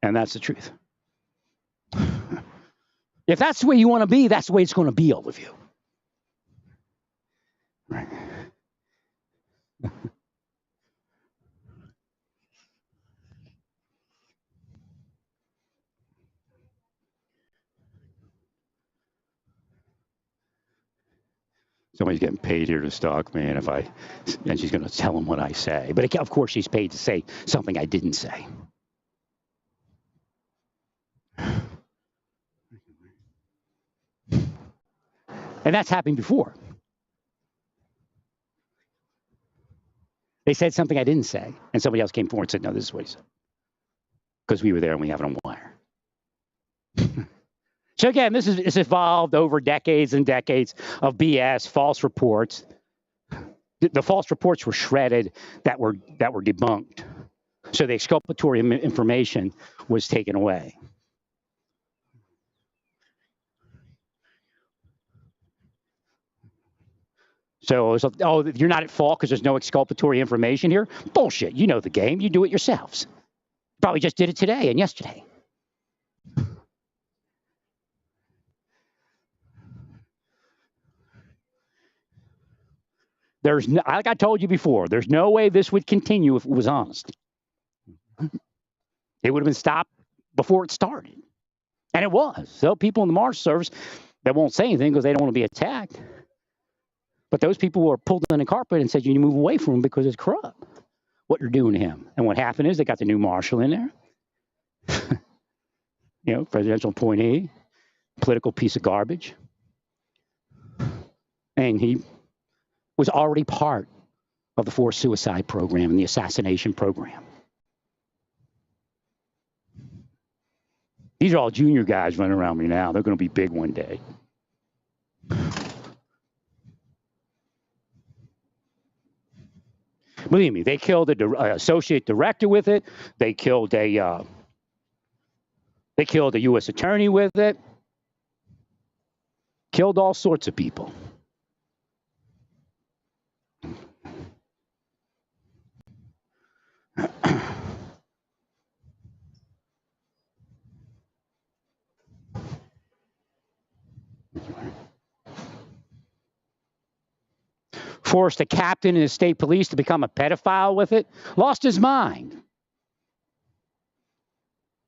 And that's the truth. If that's the way you want to be, that's the way it's going to be, all of you. Right. Somebody's getting paid here to stalk me, and she's going to tell him what I say. But of course, she's paid to say something I didn't say. And that's happened before. They said something I didn't say, and somebody else came forward and said, no, this is what he said. Because we were there and we have it on wire. So again, it's evolved over decades and decades of BS, false reports. The false reports were shredded that were debunked. So the exculpatory information was taken away. So it was, you're not at fault because there's no exculpatory information here? Bullshit. You know the game. You do it yourselves. Probably just did it today and yesterday. Like I told you before, there's no way this would continue if it was honest. It would have been stopped before it started. And it was. So people in the Marshal Service, they won't say anything because they don't want to be attacked. But those people were pulled in the carpet and said, you need to move away from him because it's corrupt, what you're doing to him. And what happened is they got the new marshal in there. Presidential appointee, political piece of garbage. And he was already part of the forced suicide program and the assassination program. These are all junior guys running around me now. They're going to be big one day. Believe me, they killed an associate director with it. They killed a U.S. attorney with it. Killed all sorts of people. Forced a captain in the state police to become a pedophile with it. Lost his mind.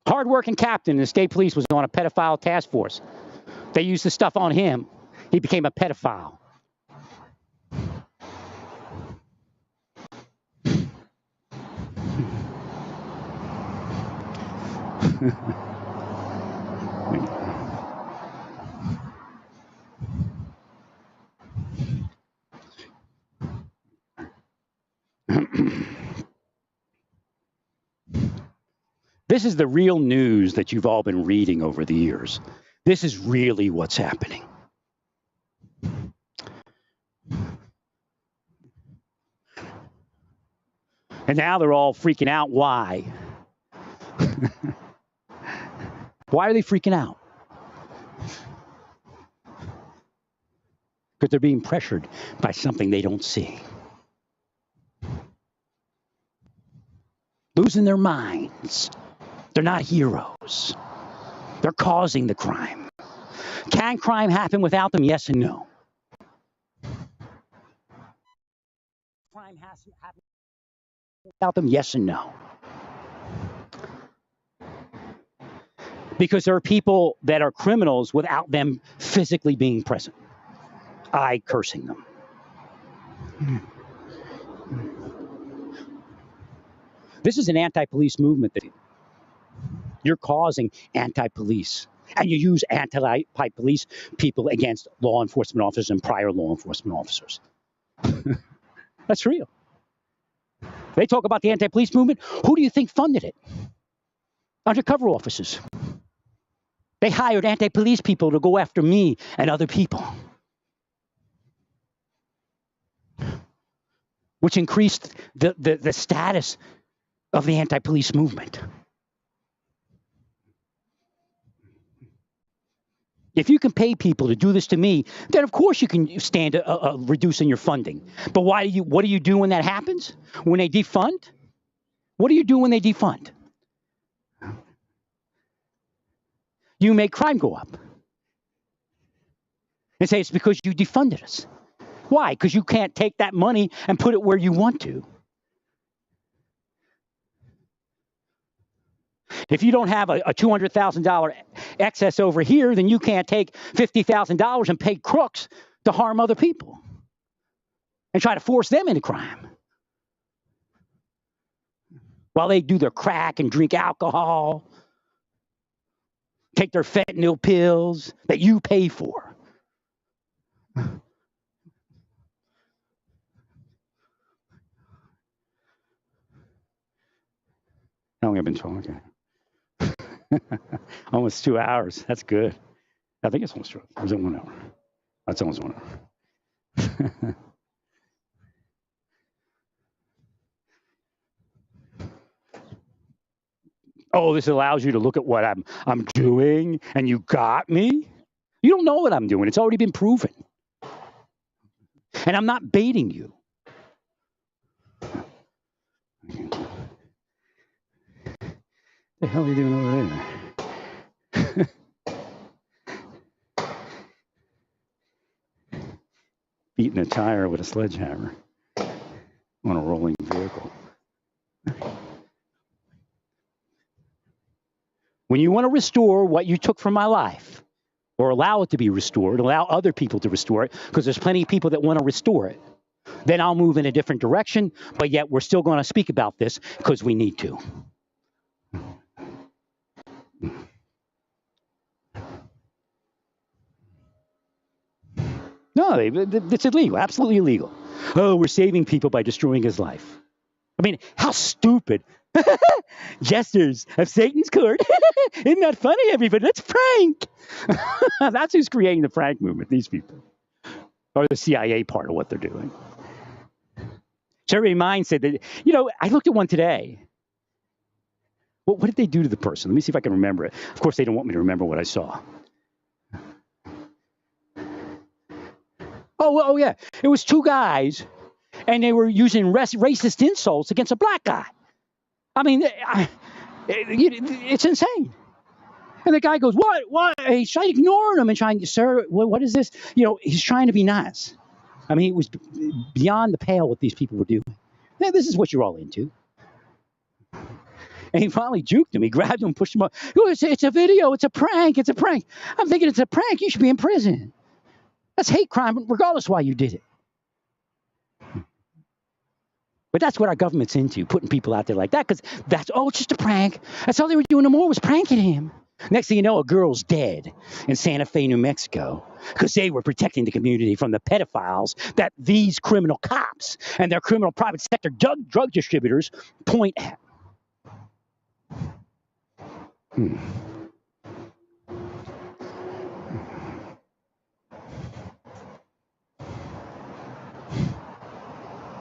Hardworking captain in the state police was on a pedophile task force. They used the stuff on him. He became a pedophile. This is the real news that you've all been reading over the years. This is really what's happening. And now they're all freaking out. Why? Why are they freaking out? Because they're being pressured by something they don't see. Losing their minds. They're not heroes. They're causing the crime. Can crime happen without them? Yes and no. crime has happened without them? Yes and no. Because there are people that are criminals without them physically being present. I cursing them. This is an anti-police movement that you're causing anti-police. And you use anti-police people against law enforcement officers and prior law enforcement officers. That's real. They talk about the anti-police movement. Who do you think funded it? Undercover officers. They hired anti-police people to go after me and other people, which increased the status of the anti-police movement. If you can pay people to do this to me, then of course you can stand reducing your funding. But what do you do when that happens? When they defund? What do you do when they defund? You make crime go up. And say it's because you defunded us. Why? Because you can't take that money and put it where you want to. If you don't have a $200,000 excess over here, then you can't take $50,000 and pay crooks to harm other people and try to force them into crime while they do their crack and drink alcohol, take their fentanyl pills that you pay for. How long have I been talking? Almost 2 hours. That's good. I think it's almost 2 hours. Or is it 1 hour? That's almost 1 hour. Oh, this allows you to look at what I'm doing, and you got me? You don't know what I'm doing. It's already been proven. And I'm not baiting you. What the hell are you doing over there? Beating a tire with a sledgehammer on a rolling vehicle. When you want to restore what you took from my life, or allow it to be restored, allow other people to restore it, because there's plenty of people that want to restore it, then I'll move in a different direction, but yet we're still going to speak about this because we need to. No, it's illegal, absolutely illegal. Oh, we're saving people by destroying his life. I mean, how stupid. Jesters of Satan's court. Isn't that funny, everybody? Let's prank. That's who's creating the prank movement, these people. Or the CIA part of what they're doing. Jerry Mine said that, I looked at one today. What did they do to the person? Let me see if I can remember it. Of course, they don't want me to remember what I saw. Oh yeah. It was two guys, and they were using racist insults against a black guy. I mean, it's insane. And the guy goes, what? He's trying ignoring him and trying, sir, what is this? He's trying to be nice. I mean, it was beyond the pale what these people were doing. Now, this is what you're all into. And he finally juked him. He grabbed him and pushed him up. Oh, it's a video. It's a prank. It's a prank. I'm thinking it's a prank. You should be in prison. That's hate crime, regardless why you did it. But that's what our government's into, putting people out there like that, because it's just a prank. That's all they were doing no more was pranking him. Next thing you know, a girl's dead in Santa Fe, New Mexico, because they were protecting the community from the pedophiles that these criminal cops and their criminal private sector drug distributors point at.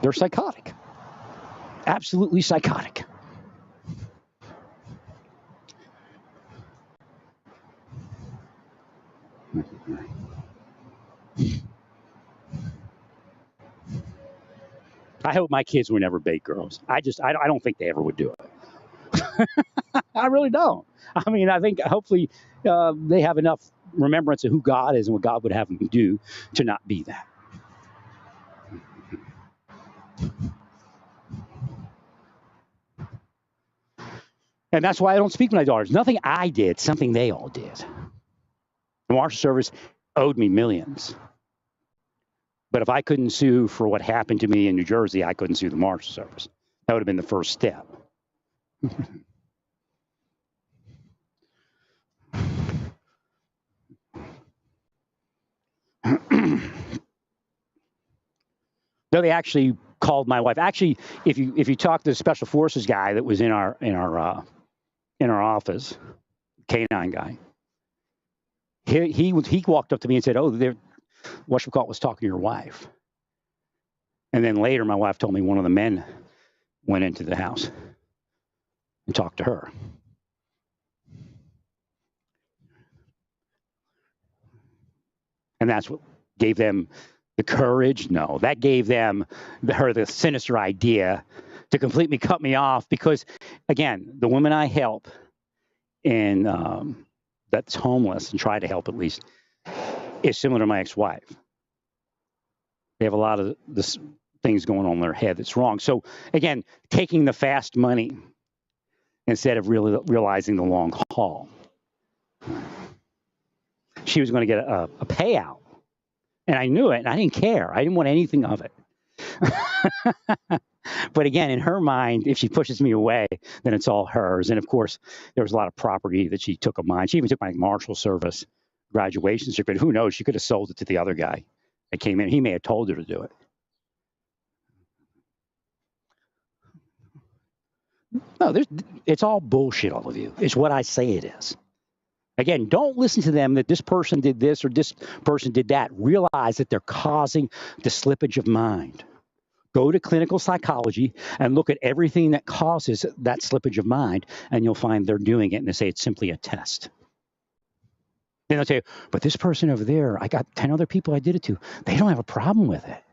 They're psychotic. Absolutely psychotic. I hope my kids were never bait girls. I don't think they ever would do it. I really don't. I mean, I think hopefully they have enough remembrance of who God is and what God would have them do to not be that. And that's why I don't speak to my daughters. Nothing I did, something they all did. The Marshal Service owed me millions. But if I couldn't sue for what happened to me in New Jersey, I couldn't sue the Marshal Service. That would have been the first step. No, they actually called my wife. Actually, if you talk to the Special Forces guy that was in our office, K9 guy, he walked up to me and said, "Oh, whatchamacallit was talking to your wife." And then later, my wife told me one of the men went into the house and talked to her. And that's what gave them the courage. No, that gave her the sinister idea to completely cut me off because, again, the woman I help and that's homeless and try to help at least is similar to my ex-wife. They have a lot of this things going on in their head that's wrong. So again, taking the fast money instead of really realizing the long haul. She was going to get a payout, and I knew it, and I didn't care. I didn't want anything of it. But again, in her mind, if she pushes me away, then it's all hers. And of course, there was a lot of property that she took of mine. She even took my Marshal Service graduation certificate. Who knows? She could have sold it to the other guy that came in. He may have told her to do it. No, it's all bullshit, all of you. It's what I say it is. Again, don't listen to them that this person did this or this person did that. Realize that they're causing the slippage of mind. Go to clinical psychology and look at everything that causes that slippage of mind, and you'll find they're doing it, and they say it's simply a test. Then they'll say, but this person over there, I got 10 other people I did it to. They don't have a problem with it.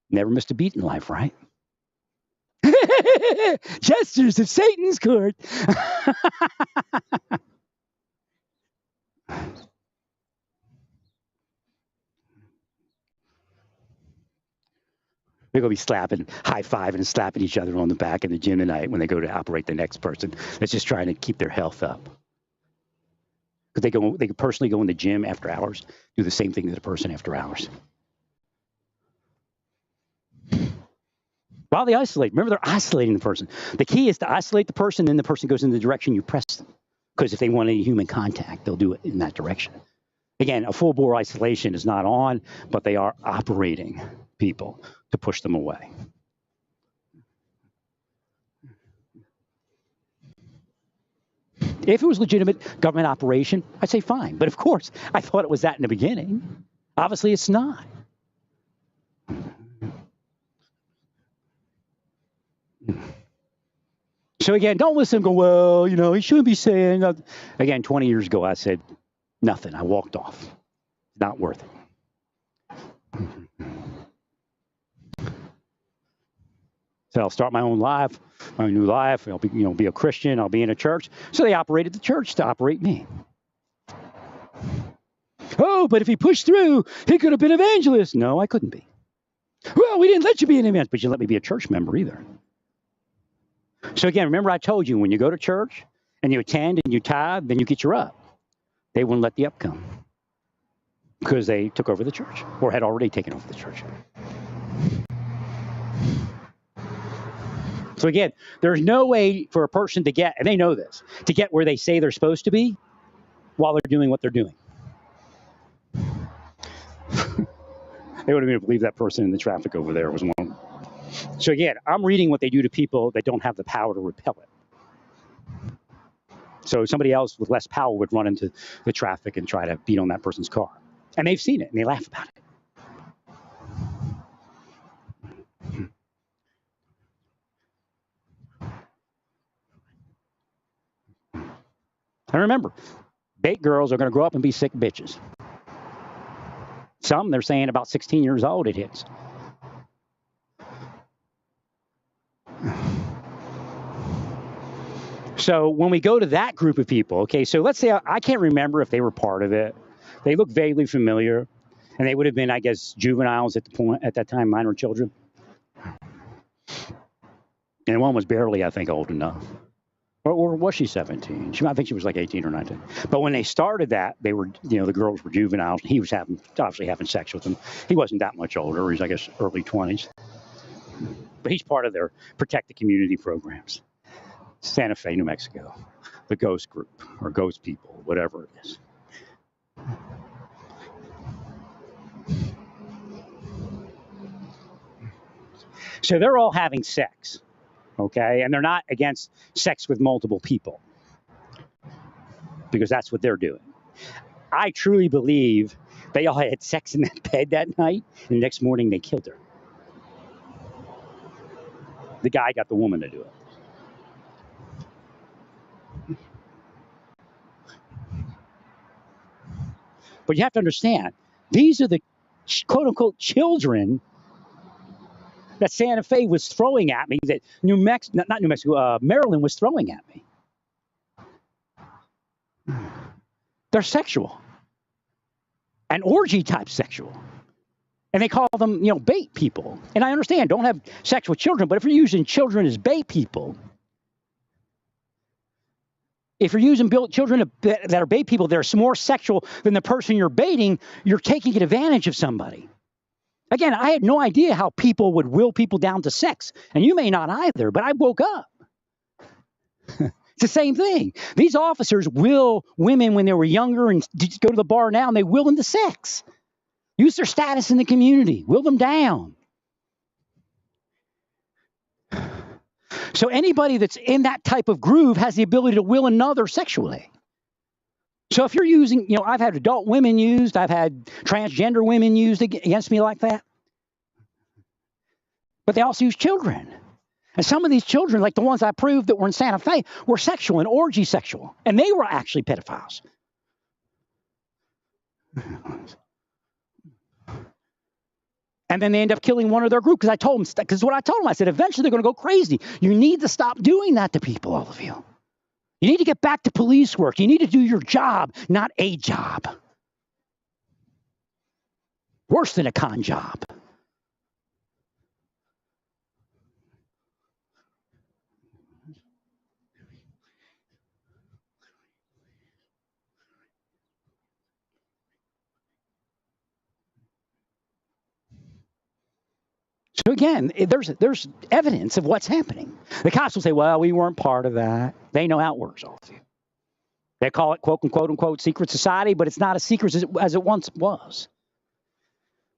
Never missed a beat in life, right? Jesters of Satan's court. They're going to be slapping, high-fiving and slapping each other on the back in the gym tonight when they go to operate the next person that's just trying to keep their health up. Because they could personally go in the gym after hours, do the same thing to the person after hours. While they isolate, remember they're isolating the person. The key is to isolate the person, then the person goes in the direction you press them. Because if they want any human contact, they'll do it in that direction. Again, a full-bore isolation is not on, but they are operating people to push them away. If it was legitimate government operation, I'd say fine. But of course, I thought it was that in the beginning. Obviously, it's not. So again, don't listen and go, well, he shouldn't be saying that. Again, 20 years ago, I said nothing. I walked off. Not worth it. So I'll start my own life, my new life. I'll be a Christian. I'll be in a church. So they operated the church to operate me. Oh, but if he pushed through, he could have been an evangelist. No, I couldn't be. Well, we didn't let you be an evangelist, but you didn't let me be a church member either. So again, remember I told you, when you go to church and you attend and you tithe, then you get your up. They wouldn't let the up come because they took over the church or had already taken over the church. So again, there's no way for a person to get, and they know this, to get where they say they're supposed to be while they're doing what they're doing. They wouldn't even believe that person in the traffic over there was one. So again, I'm reading what they do to people that don't have the power to repel it. So somebody else with less power would run into the traffic and try to beat on that person's car. And they've seen it, and they laugh about it. And remember, bait girls are going to grow up and be sick bitches. Some, they're saying about 16 years old it hits. So when we go to that group of people, okay, so let's say I can't remember if they were part of it. They look vaguely familiar, and they would have been, I guess, juveniles at that time, minor children. And one was barely, I think, old enough. Or was she 17? I think she was like 18 or 19. But when they started that, they were, the girls were juveniles. He was obviously having sex with them. He wasn't that much older. He was, I guess, early 20s. But he's part of their Protect the Community programs. Santa Fe, New Mexico. The Ghost Group, or Ghost People, whatever it is. So they're all having sex, okay? And they're not against sex with multiple people, because that's what they're doing. I truly believe they all had sex in that bed that night, and the next morning they killed her. The guy got the woman to do it. But you have to understand, these are the quote-unquote children that Santa Fe was throwing at me, that Maryland was throwing at me. They're sexual. And orgy-type sexual. And they call them, bait people. And I understand, don't have sex with children, but if you're using children as bait people, if you're using children that are bait people that are more sexual than the person you're baiting, you're taking advantage of somebody. Again, I had no idea how people would will people down to sex. And you may not either, but I woke up. It's the same thing. These officers will women when they were younger and go to the bar now, and they will them to sex. Use their status in the community. Will them down. So anybody that's in that type of groove has the ability to will another sexually. So if you're using, I've had adult women used, I've had transgender women used against me like that. But they also use children. And some of these children, like the ones I proved that were in Santa Fe, were sexual and orgy sexual. And they were actually pedophiles. And then they end up killing one of their group because I told them, I said, eventually they're going to go crazy. You need to stop doing that to people, all of you. You need to get back to police work. You need to do your job, not a job. Worse than a con job. So again, there's evidence of what's happening. The cops will say, well, we weren't part of that. They know how it works, all of you. They call it, quote unquote, secret society, but it's not as secret as it once was.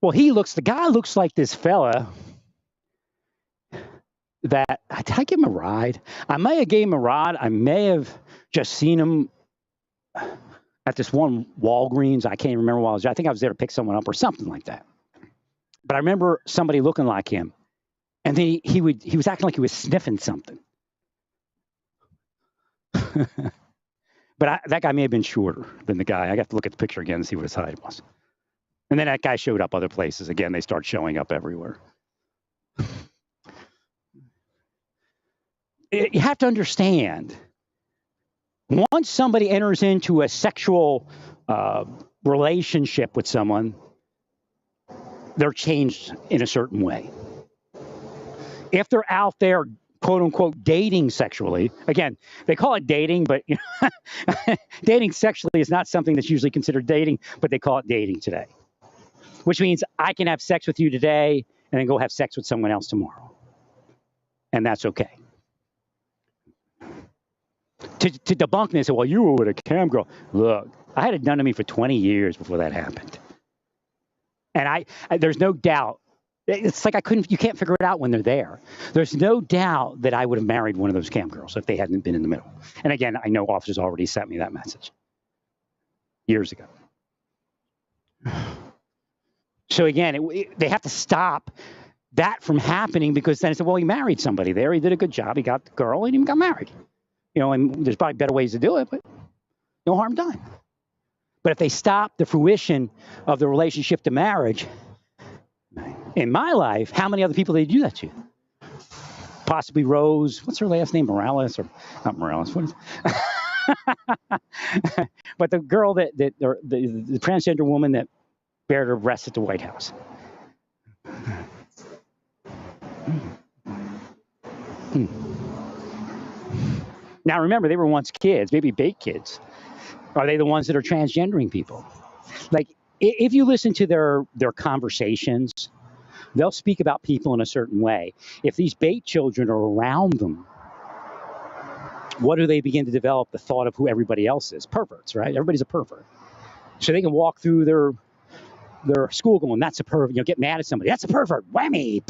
Well, the guy looks like this fella that, did I give him a ride? I may have gave him a ride. I may have just seen him at this one Walgreens. I can't remember what I was there. I think I was there to pick someone up or something like that. But I remember somebody looking like him, and then he was acting like he was sniffing something. But that guy may have been shorter than the guy. I got to look at the picture again and see what his height was. And then that guy showed up other places. Again, they start showing up everywhere. You have to understand, once somebody enters into a sexual relationship with someone, they're changed in a certain way. If they're out there, quote unquote, dating sexually, again, they call it dating, but dating sexually is not something that's usually considered dating, but they call it dating today, which means I can have sex with you today and then go have sex with someone else tomorrow. And that's okay. To debunk me and say, well, you were with a cam girl. Look, I had it done to me for 20 years before that happened. And I there's no doubt. It's like you can't figure it out when they're there. There's no doubt that I would have married one of those cam girls if they hadn't been in the middle. And again, I know officers already sent me that message years ago. So again, they have to stop that from happening, because then it's, well, he married somebody there. He did a good job. He got the girl and he got married. And there's probably better ways to do it, but no harm done. But if they stop the fruition of the relationship to marriage, in my life, how many other people did they do that to? Possibly Rose. What's her last name? Morales, or not Morales? What is it? But the girl the transgender woman that bared her breasts at the White House. Now, remember, they were once kids, maybe bait kids. Are they the ones that are transgendering people? Like, if you listen to their conversations, they'll speak about people in a certain way. If these bait children are around them, what do they begin to develop? The thought of who everybody else is. Perverts, right? Everybody's a pervert. So they can walk through their school going, that's a pervert. Get mad at somebody. That's a pervert. Whammy.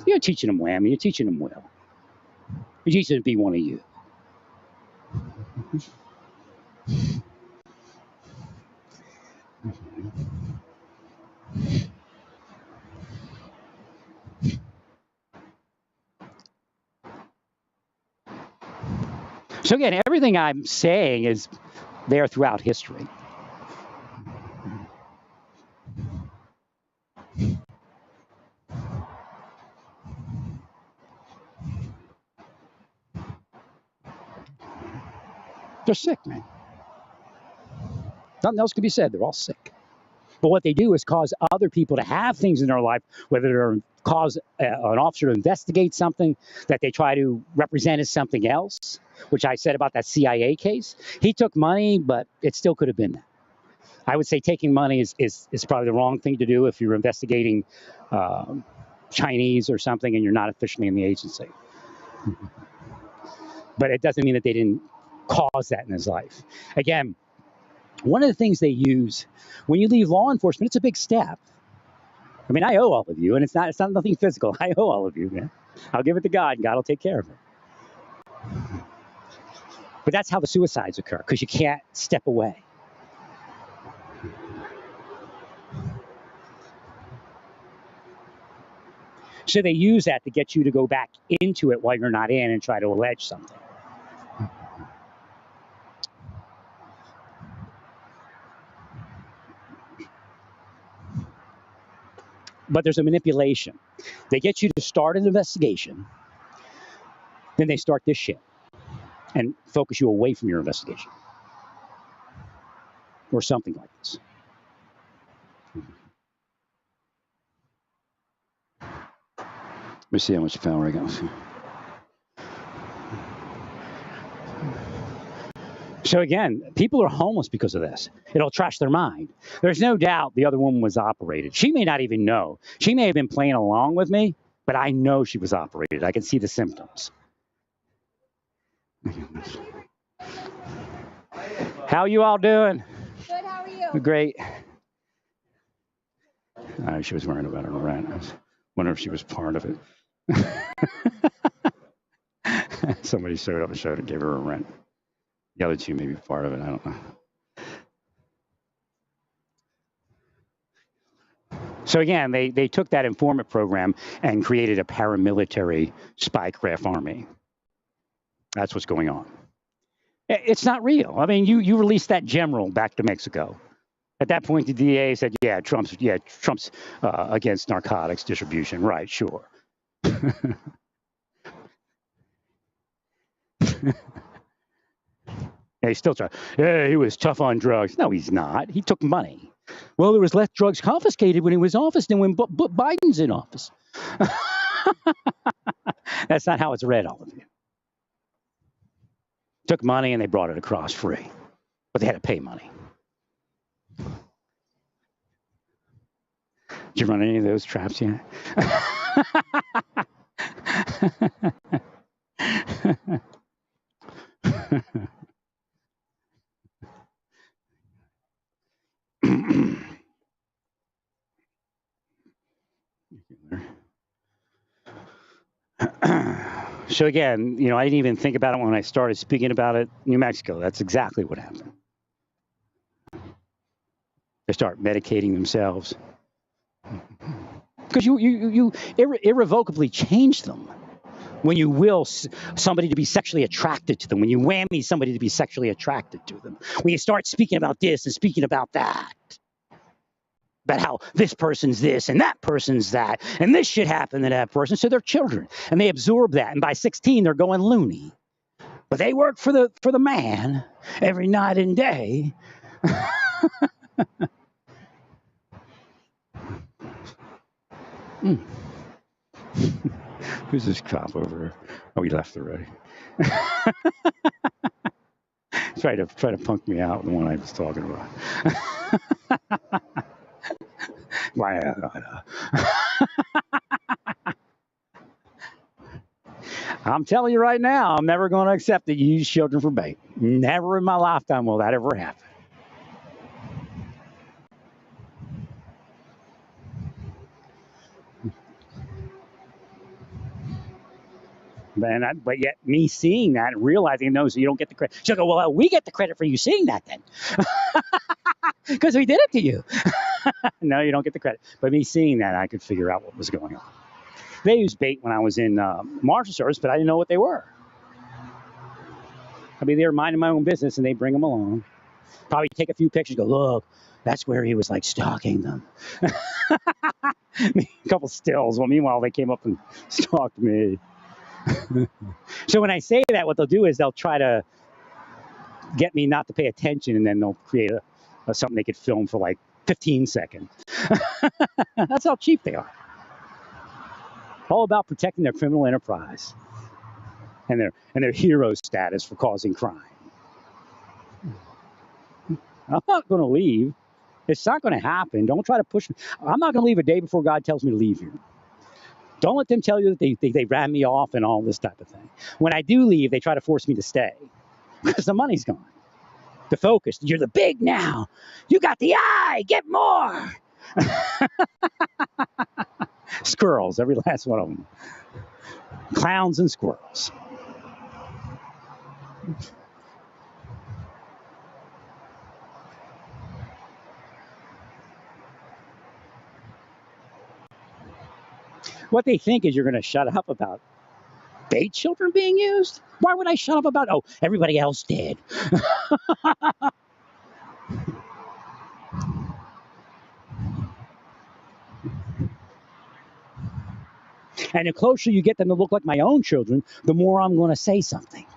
You're teaching them whammy. You're teaching them well. You're teaching them to be one of you. So again, everything I'm saying is there throughout history. They're sick, man. Nothing else can be said. They're all sick. But what they do is cause other people to have things in their life, whether they're cause an officer to investigate something that they try to represent as something else, which I said about that CIA case. He took money, but it still could have been that. I would say taking money is probably the wrong thing to do if you're investigating Chinese or something and you're not officially in the agency. But it doesn't mean that they didn't cause that in his life. Again, one of the things they use when you leave law enforcement, it's a big step. I mean, I owe all of you, and it's not nothing physical. I owe all of you, man. I'll give it to God, and God will take care of it. But that's how the suicides occur, because you can't step away. So they use that to get you to go back into it while you're not in and try to allege something. But there's a manipulation. They get you to start an investigation, then they start this shit and focus you away from your investigation. Or something like this. Let me see how much power I got. So again, people are homeless because of this. It'll trash their mind. There's no doubt the other woman was operated. She may not even know. She may have been playing along with me, but I know she was operated. I can see the symptoms. How you all doing? Good, how are you? Great. She was worrying about her rent. I was wondering if she was part of it. Somebody showed up and gave her a rent. The other two may be part of it. I don't know. So again, they took that informant program and created a paramilitary spycraft army. That's what's going on. It's not real. I mean, you released that general back to Mexico. At that point, the DA said, Trump's against narcotics distribution. Right, sure. He's still trying. Yeah, he was tough on drugs. No, he's not. He took money. Well, there was less drugs confiscated when he was in office than when Biden's in office. That's not how it's read, all of you. Took money and they brought it across free. But they had to pay money. Did you run any of those traps yet? So again, I didn't even think about it when I started speaking about it. New Mexico, that's exactly what happened. They start medicating themselves because you irrevocably change them when you will somebody to be sexually attracted to them, when you whammy somebody to be sexually attracted to them, when you start speaking about this and speaking about that. About how this person's this and that person's that, and this should happen to that person. So they're children, and they absorb that. And by 16, they're going loony. But they work for the man every night and day. Who's this cop over here? Oh, he left already. Try to punk me out, the one I was talking about. I'm telling you right now, I'm never going to accept that you use children for bait. Never in my lifetime will that ever happen. But yet, me seeing that and realizing, no, so you don't get the credit. She'll go, well, we get the credit for you seeing that then. Because we did it to you. No, you don't get the credit. But me seeing that, I could figure out what was going on. They used bait when I was in Marshal Service, but I didn't know what they were. I mean, they were minding my own business, and they bring them along. Probably take a few pictures, go, look, that's where he was like stalking them. A couple stills. Well, meanwhile, they came up and stalked me. So when I say that, what they'll do is they'll try to get me not to pay attention, and then they'll create something they could film for like 15 seconds. That's how cheap they are. All about protecting their criminal enterprise and their hero status for causing crime. I'm not going to leave. It's not going to happen. Don't try to push me. I'm not going to leave a day before God tells me to leave here. Don't let them tell you that they ran me off and all this type of thing. When I do leave, they try to force me to stay because the money's gone. The focus. You're the big now. You got the eye. Get more. Squirrels, every last one of them. Clowns and squirrels. What they think is you're going to shut up about bait children being used. Why would I shut up about, oh, everybody else did? And the closer you get them to look like my own children, the more I'm going to say something.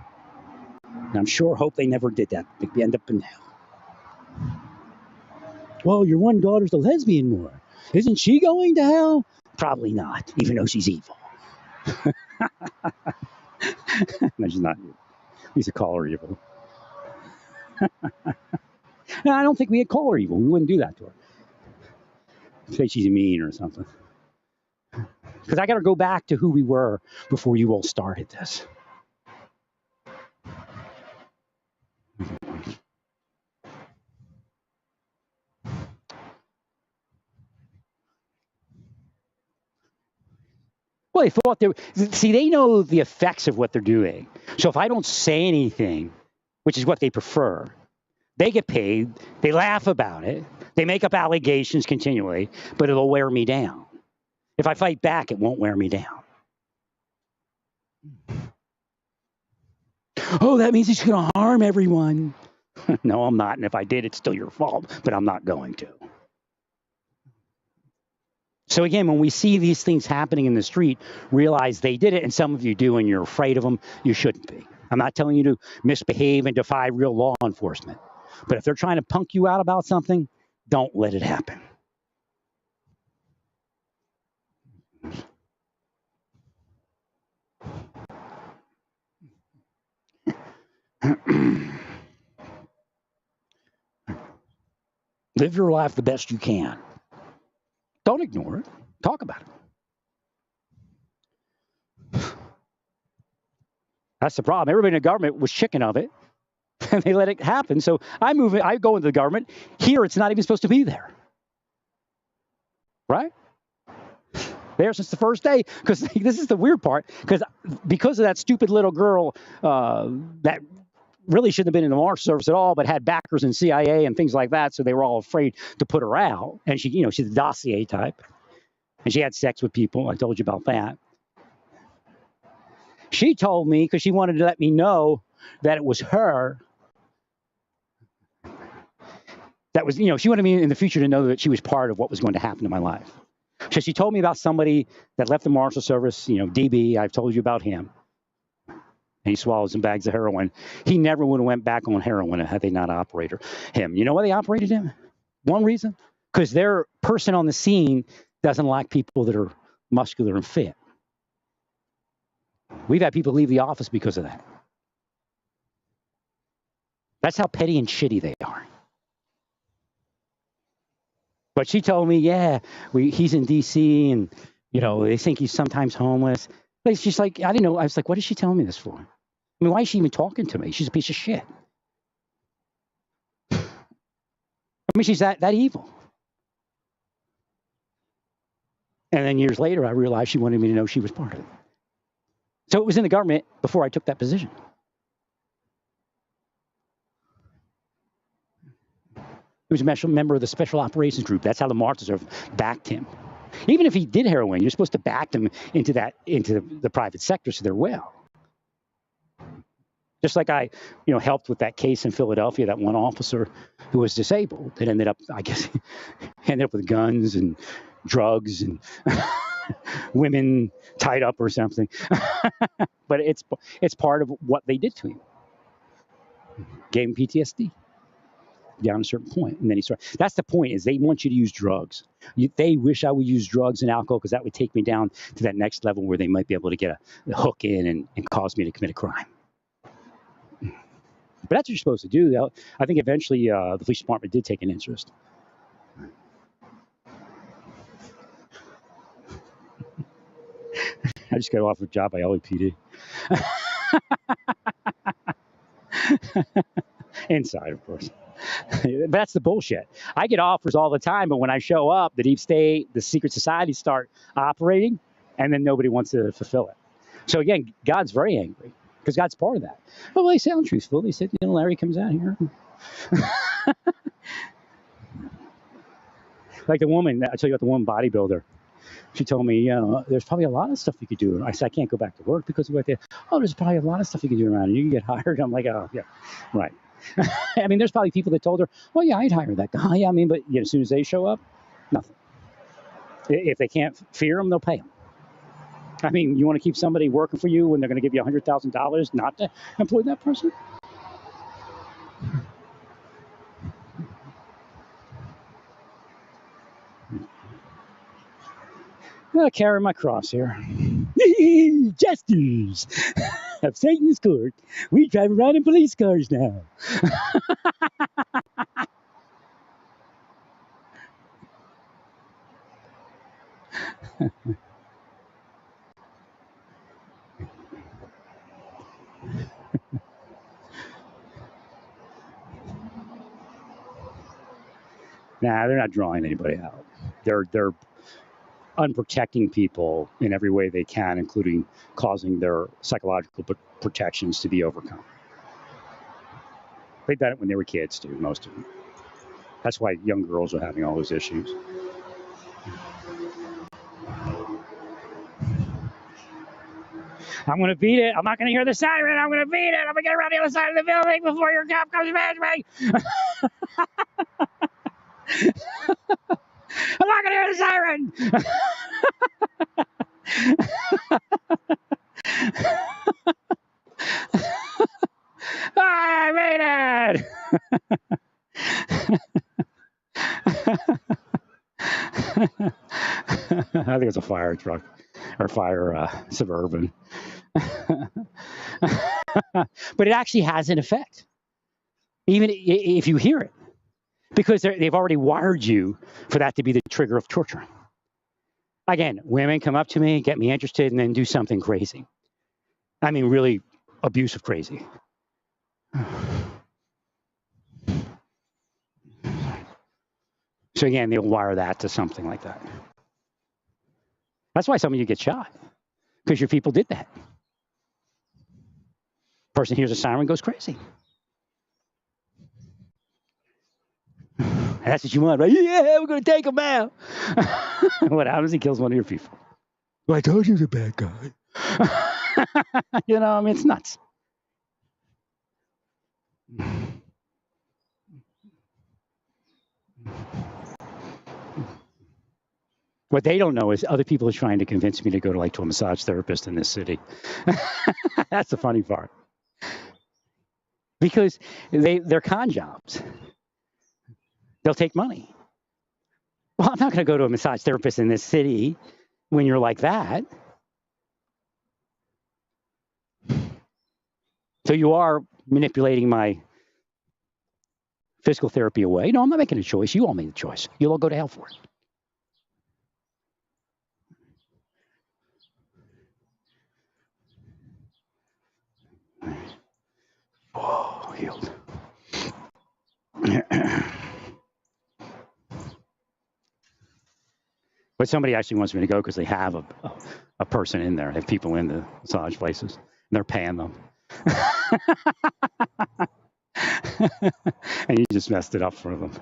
And I'm sure hope they never did that. They end up in hell. Well, your one daughter's a lesbian more. Isn't she going to hell? Probably not, even though she's evil. No, she's not evil. We used to call her evil. No, I don't think we'd call her evil. We wouldn't do that to her. Say she's mean or something. Because I got to go back to who we were before you all started this. Well, they thought they know the effects of what they're doing. So if I don't say anything, which is what they prefer, they get paid, they laugh about it, they make up allegations continually, but it'll wear me down. If I fight back, it won't wear me down. Oh, that means he's going to harm everyone. No, I'm not. And if I did, it's still your fault, but I'm not going to. So again, when we see these things happening in the street, realize they did it, and some of you do, and you're afraid of them. You shouldn't be. I'm not telling you to misbehave and defy real law enforcement. But if they're trying to punk you out about something, don't let it happen. Live your life the best you can. Don't ignore it. Talk about it. That's the problem. Everybody in the government was chicken of it, and they let it happen. So I go into the government. Here, it's not even supposed to be there. Right? There since the first day, because this is the weird part, because of that stupid little girl that really shouldn't have been in the Marshal Service at all, but had backers in CIA and things like that, so they were all afraid to put her out. And she, she's a dossier type, and she had sex with people. I told you about that. She told me, because she wanted to let me know that it was her. That was, she wanted me in the future to know that she was part of what was going to happen to my life. So she told me about somebody that left the Marshal Service, DB. I've told you about him. And he swallowed some bags of heroin. He never would have went back on heroin had they not operated him. You know why they operated him? One reason? Because their person on the scene doesn't like people that are muscular and fit. We've had people leave the office because of that. That's how petty and shitty they are. But she told me, yeah, he's in D.C. and, they think he's sometimes homeless. But she's like, I didn't know. I was like, what is she telling me this for? I mean, why is she even talking to me? She's a piece of shit. I mean, she's that evil. And then years later, I realized she wanted me to know she was part of it. So it was in the government before I took that position. He was a member of the Special Operations Group. That's how the Martians have backed him. Even if he did heroin, you're supposed to back them into the private sector so they're well. Just like I, helped with that case in Philadelphia, that one officer who was disabled that ended up, I guess, ended up with guns and drugs and women tied up or something. But it's part of what they did to him. Gave him PTSD. Down a certain point, and then he started. That's the point, is they want you to use drugs. They wish I would use drugs and alcohol because that would take me down to that next level where they might be able to get a hook in and cause me to commit a crime. But that's what you're supposed to do. I think eventually the police department did take an interest. I just got off a job by LAPD. Inside, of course. But that's the bullshit. I get offers all the time, but when I show up, the deep state, the secret societies start operating, and then nobody wants to fulfill it. So again, God's very angry because God's part of that. Well, they sound truthful. They said, Larry comes out here. Like the woman, I tell you about the woman bodybuilder. She told me, there's probably a lot of stuff you could do. I said, I can't go back to work because of what they. Oh, there's probably a lot of stuff you can do around and you can get hired. I'm like, oh, yeah, right. I mean, there's probably people that told her, well, yeah, I'd hire that guy. Yeah, I mean, but as soon as they show up, nothing. If they can't fear them, they'll pay them. I mean, you want to keep somebody working for you when they're going to give you $100,000 not to employ that person? I'll carry my cross here. Jesters of Satan's court. We drive around in police cars now. Nah, they're not drawing anybody out. They're unprotecting people in every way they can, including causing their psychological protections to be overcome. They've done it when they were kids, too, most of them. That's why young girls are having all those issues. I'm going to beat it. I'm not going to hear the siren. I'm going to beat it. I'm going to get around the other side of the building before your cop comes back to me. I'm not going to hear the siren. I made it. I think it's a fire truck or fire Suburban. But it actually has an effect, even if you hear it, because they've already wired you for that to be the trigger of torture. Again, women come up to me, get me interested, and then do something crazy. I mean, really abusive crazy. So again, they'll wire that to something like that. That's why some of you get shot, because your people did that. Person hears a siren, goes crazy. And that's what you want, right? Yeah, we're going to take him out. What happens? He kills one of your people. Well, I told you he was a bad guy. I mean, it's nuts. What they don't know is other people are trying to convince me to go to a massage therapist in this city. That's the funny part. Because they're con jobs. They'll take money. Well, I'm not going to go to a massage therapist in this city when you're like that. So you are manipulating my physical therapy away. No, I'm not making a choice. You all made the choice. You'll all go to hell for it. Oh, healed. But somebody actually wants me to go because they have a person in there. They have people in the massage places, and they're paying them. And you just messed it up for them.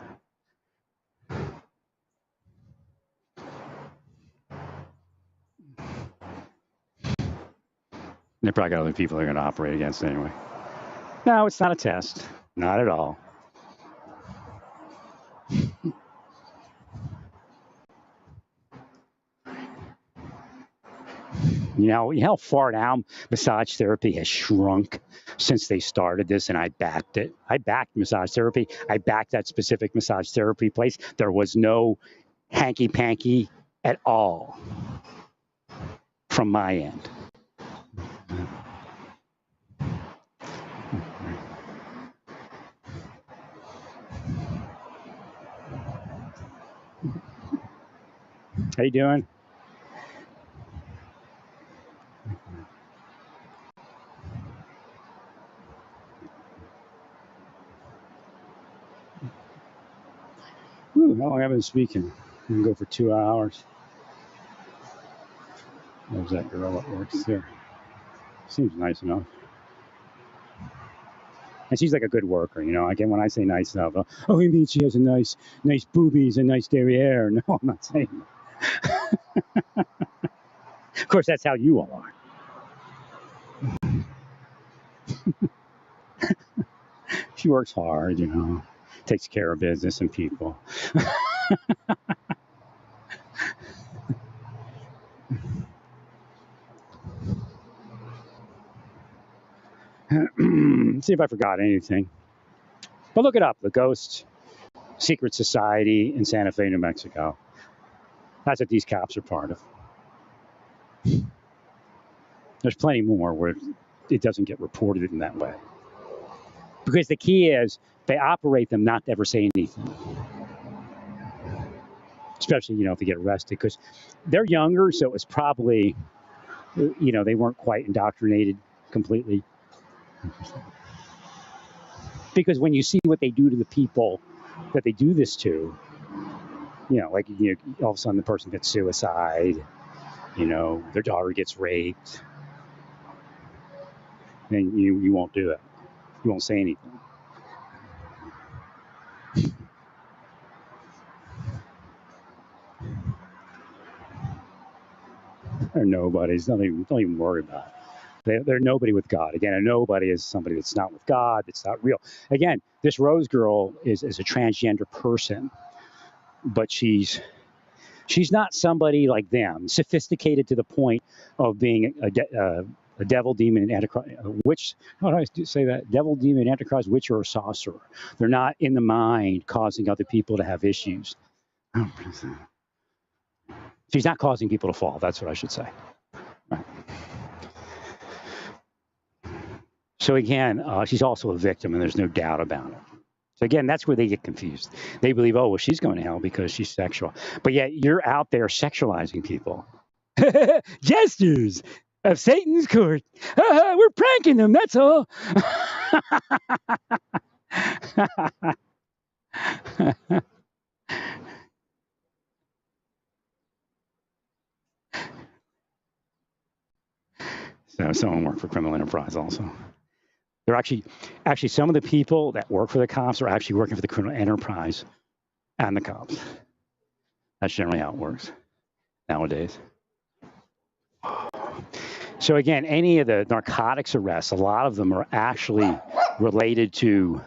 They probably got other people they're going to operate against anyway. No, it's not a test. Not at all. You know how far down massage therapy has shrunk since they started this, and I backed it. I backed massage therapy. I backed that specific massage therapy place. There was no hanky-panky at all from my end. How you doing? Ooh, how long have I been speaking? We can go for 2 hours. There's that girl that works there. Seems nice enough. And she's like a good worker, you know. Again, when I say nice enough, oh, he means she has a nice boobies and nice derriere. No, I'm not saying that. Of course, that's how you all are. She works hard, you know, takes care of business and people. See if I forgot anything. But look it up, the Ghost Secret Society in Santa Fe, New Mexico. That's what these cops are part of. There's plenty more where it doesn't get reported in that way. Because the key is they operate them not to ever say anything. Especially, you know, if they get arrested. Because they're younger, so it's probably, you know, they weren't quite indoctrinated completely. Because when you see what they do to the people that they do this to, you know, like, you know, all of a sudden the person gets suicide, you know, their daughter gets raped, then you won't do it. You won't say anything. They're nobodies. Don't even worry about it. They're nobody with God. Again, a nobody is somebody that's not with God, that's not real. Again, this Rose girl is a transgender person, but she's not somebody like them, sophisticated to the point of being a devil, demon, and antichrist. Witch, how do I say that? Devil, demon, antichrist, witch, or a sorcerer. They're not in the mind causing other people to have issues. She's not causing people to fall. That's what I should say. Right. So again, she's also a victim, and there's no doubt about it. So again, that's where they get confused. They believe, oh, well, she's going to hell because she's sexual. But yet you're out there sexualizing people. Jesters of Satan's court. We're pranking them, that's all. So someone worked for criminal enterprise also. They're actually some of the people that work for the cops are actually working for the criminal enterprise and the cops. That's generally how it works nowadays. So again, any of the narcotics arrests, a lot of them are actually related to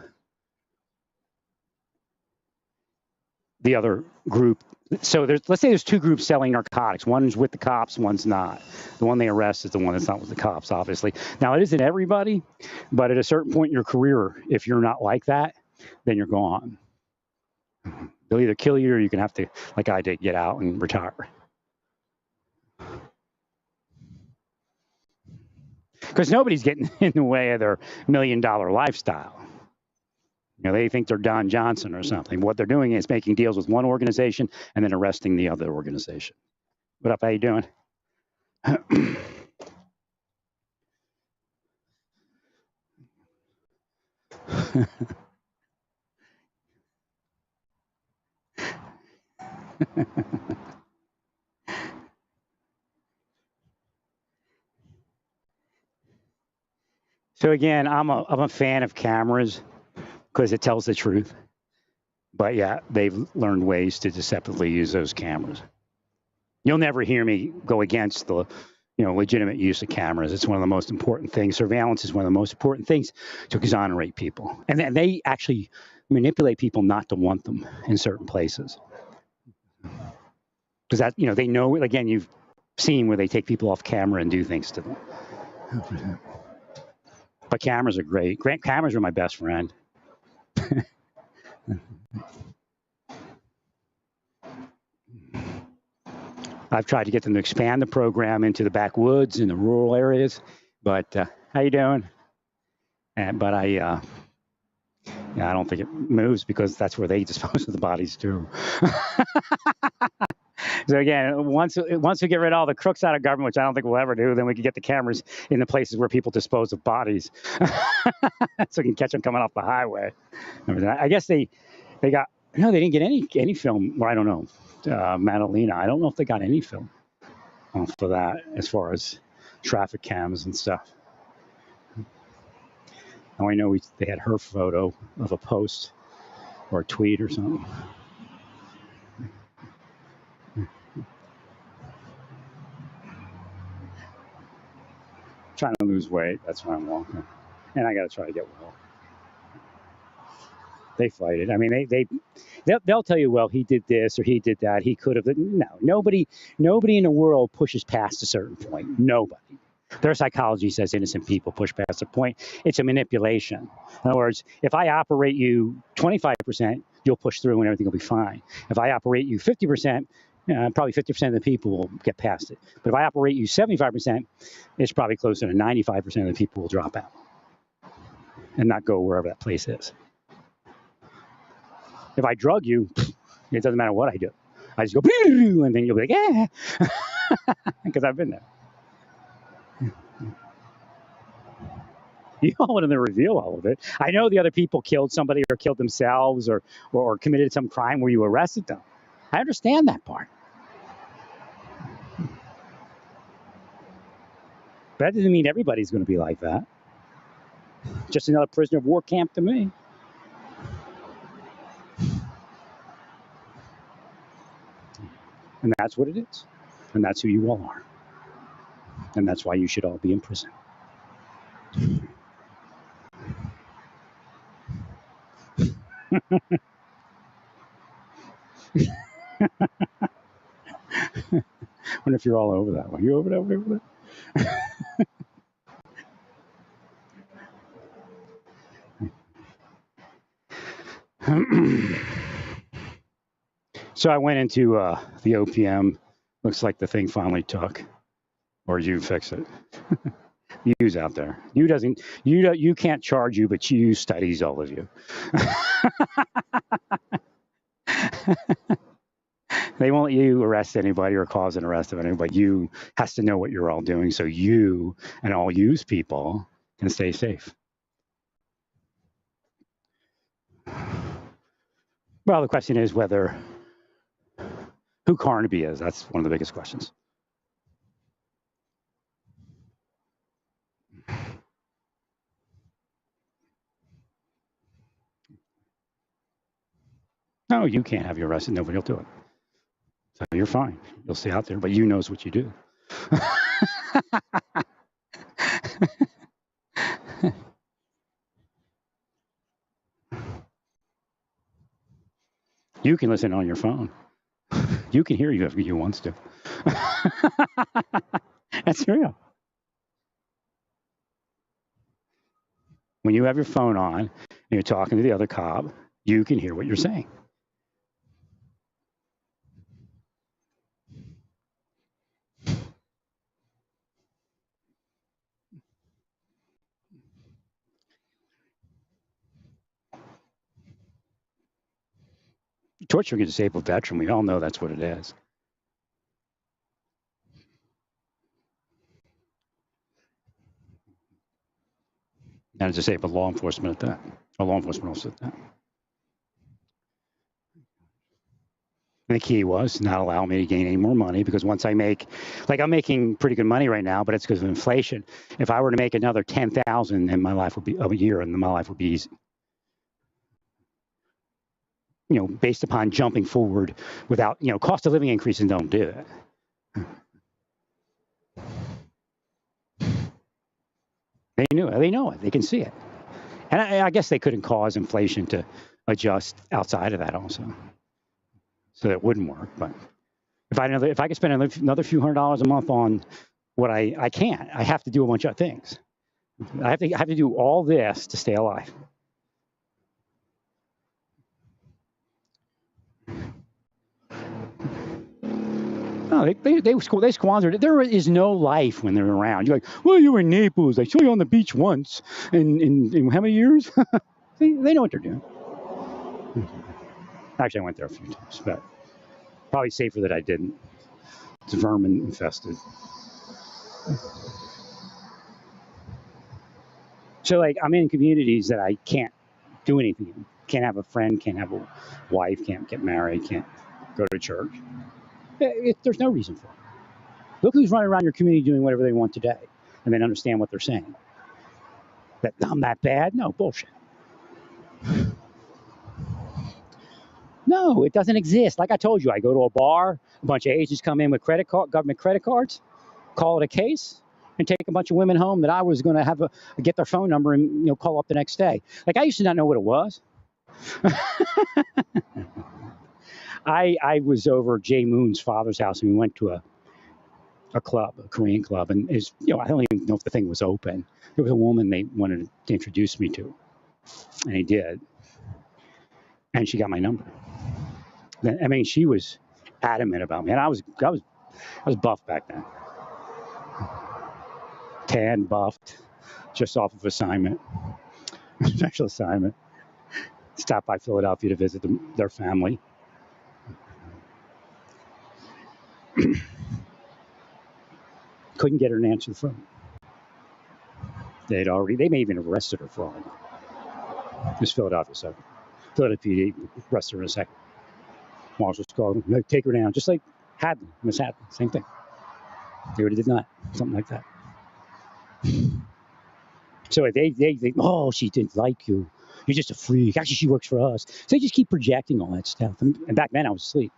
the other group. So let's say there's two groups selling narcotics. One's with the cops, one's not. The one they arrest is the one that's not with the cops, obviously. Now, it isn't everybody, but at a certain point in your career, if you're not like that, then you're gone. They'll either kill you or you can have to, like I did, get out and retire. Because nobody's getting in the way of their $1 million lifestyle. They think they're Don Johnson or something. What they're doing is making deals with one organization and then arresting the other organization. What up? How you doing? So again, I'm a fan of cameras because it tells the truth. But yeah, they've learned ways to deceptively use those cameras. You'll never hear me go against the legitimate use of cameras. It's one of the most important things. Surveillance is one of the most important things to exonerate people. And then they actually manipulate people not to want them in certain places. Because that, they know, again, you've seen where they take people off camera and do things to them. But cameras are great. Cameras are my best friend. I've tried to get them to expand the program into the backwoods and the rural areas, but how you doing? But I don't think it moves because that's where they dispose of the bodies too. So again, once we get rid of all the crooks out of government, which I don't think we'll ever do, then we can get the cameras in the places where people dispose of bodies, so we can catch them coming off the highway. I guess they got no, they didn't get any film. Well, I don't know. Madalena, I don't know if they got any film for that as far as traffic cams and stuff. Now I know they had her photo of a post or a tweet or something. Trying to lose weight, that's why I'm walking. And I got to try to get well. They fight it. I mean, they'll tell you, well, he did this or he did that. He could have. No, nobody in the world pushes past a certain point. Nobody. Their psychology says innocent people push past a point. It's a manipulation. In other words, if I operate you 25%, you'll push through and everything will be fine. If I operate you 50%, probably 50% of the people will get past it. But if I operate you 75%, it's probably closer to 95% of the people will drop out and not go wherever that place is. If I drug you, it doesn't matter what I do. I just go, and then you'll be like, yeah, because I've been there. You don't want to reveal all of it. I know the other people killed somebody or killed themselves or committed some crime where you arrested them. I understand that part. But that doesn't mean everybody's going to be like that. Just another prisoner of war camp to me. And that's what it is. And that's who you all are. And that's why you should all be in prison. I wonder if you're all over that one. You over that? So I went into the OPM. Looks like the thing finally took, or you fix it. You's out there. You can't charge you, but you studies all of you. They won't let you arrest anybody or cause an arrest of anybody. You has to know what you're all doing, so you and all use people can stay safe. Well, the question is who Carnaby is. That's one of the biggest questions. No, you can't have you arrested. Nobody will do it. So you're fine. You'll stay out there, but you knows what you do. You can listen on your phone. You can hear you if you wants to. That's real. When you have your phone on and you're talking to the other cop, you can hear what you're saying. torturing a disabled veteran. We all know that's what it is. And a disabled law enforcement at that, or law enforcement officer at that. And the key was not allow me to gain any more money, because once I make, like, I'm making pretty good money right now, but it's because of inflation. If I were to make another 10,000, then my life would be a year, and my life would be easy. You know, based upon jumping forward without, you know, cost of living increases don't do it. They know it, they can see it. And I guess they couldn't cause inflation to adjust outside of that also. So it wouldn't work. But if I could spend another few $100s a month on what I can't, I have to do a bunch of things. I have to do all this to stay alive. No, they squandered it. There is no life when they're around. You're like, well, you were in Naples. I saw you on the beach once. In how many years? They know what they're doing. Actually, I went there a few times, but probably safer that I didn't. It's vermin infested. So, like, I'm in communities that I can't do anything in. Can't have a friend, can't have a wife, can't get married, can't go to church. There's no reason for it. Look who's running around your community doing whatever they want today, and then understand what they're saying. That I'm that bad? No, bullshit. No, it doesn't exist. Like I told you, I go to a bar, a bunch of Asians come in with government credit cards, call it a case, and take a bunch of women home that I was going to get their phone number and call up the next day. Like, I used to not know what it was. I was over Jay Moon's father's house, and we went to a club, a Korean club, and I don't even know if the thing was open. There was a woman they wanted to introduce me to, and he did, and she got my number. I mean, she was adamant about me, and I was buff back then, tan, buffed, just off of assignment, special assignment. Stopped by Philadelphia to visit their family. Couldn't get her to answer the phone. They may even have arrested her for all I know. It was Philadelphia, so Philadelphia PD arrested her in a second. Marshals called them, take her down, just like Miss Hadley, same thing. They would have did not, something like that. So they oh, she didn't like you. You're just a freak. Actually, she works for us. So they just keep projecting all that stuff. And back then, I was asleep.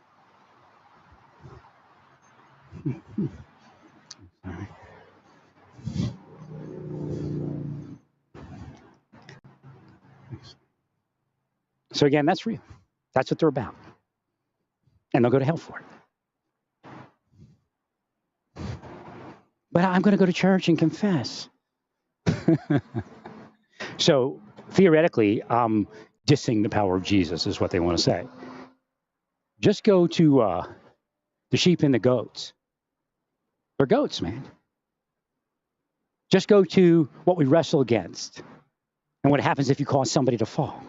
So again, that's real. That's what they're about. And they'll go to hell for it. But I'm going to go to church and confess. So theoretically, dissing the power of Jesus is what they want to say. Just go to the sheep and the goats. They're goats, man. Just go to what we wrestle against and what happens if you cause somebody to fall.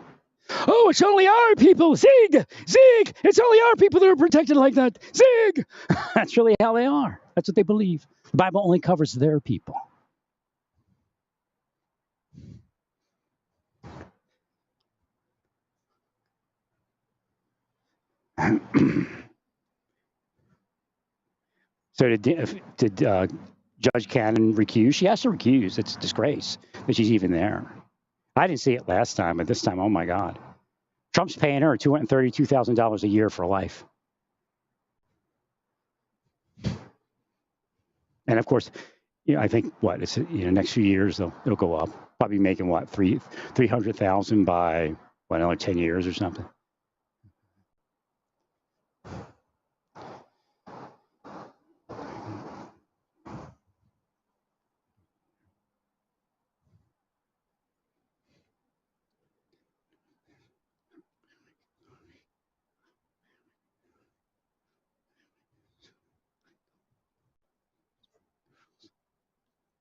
Oh, it's only our people. Zig! Zig! It's only our people that are protected like that. Zig! That's really how they are. That's what they believe. The Bible only covers their people. So did Judge Cannon recuse? She has to recuse. It's a disgrace that she's even there. I didn't see it last time, but this time, oh my God. Trump's paying her $232,000 a year for life. And of course, I think it's next few years it'll go up. Probably making 300,000 by another 10 years or something.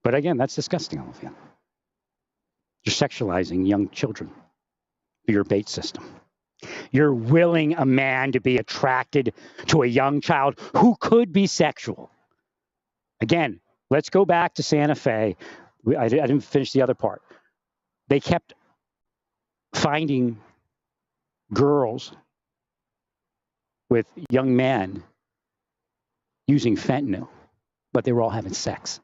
But again, that's disgusting, all of you. You're sexualizing young children through your bait system. You're willing a man to be attracted to a young child who could be sexual. Again, let's go back to Santa Fe. I didn't finish the other part. They kept finding girls with young men using fentanyl, but they were all having sex.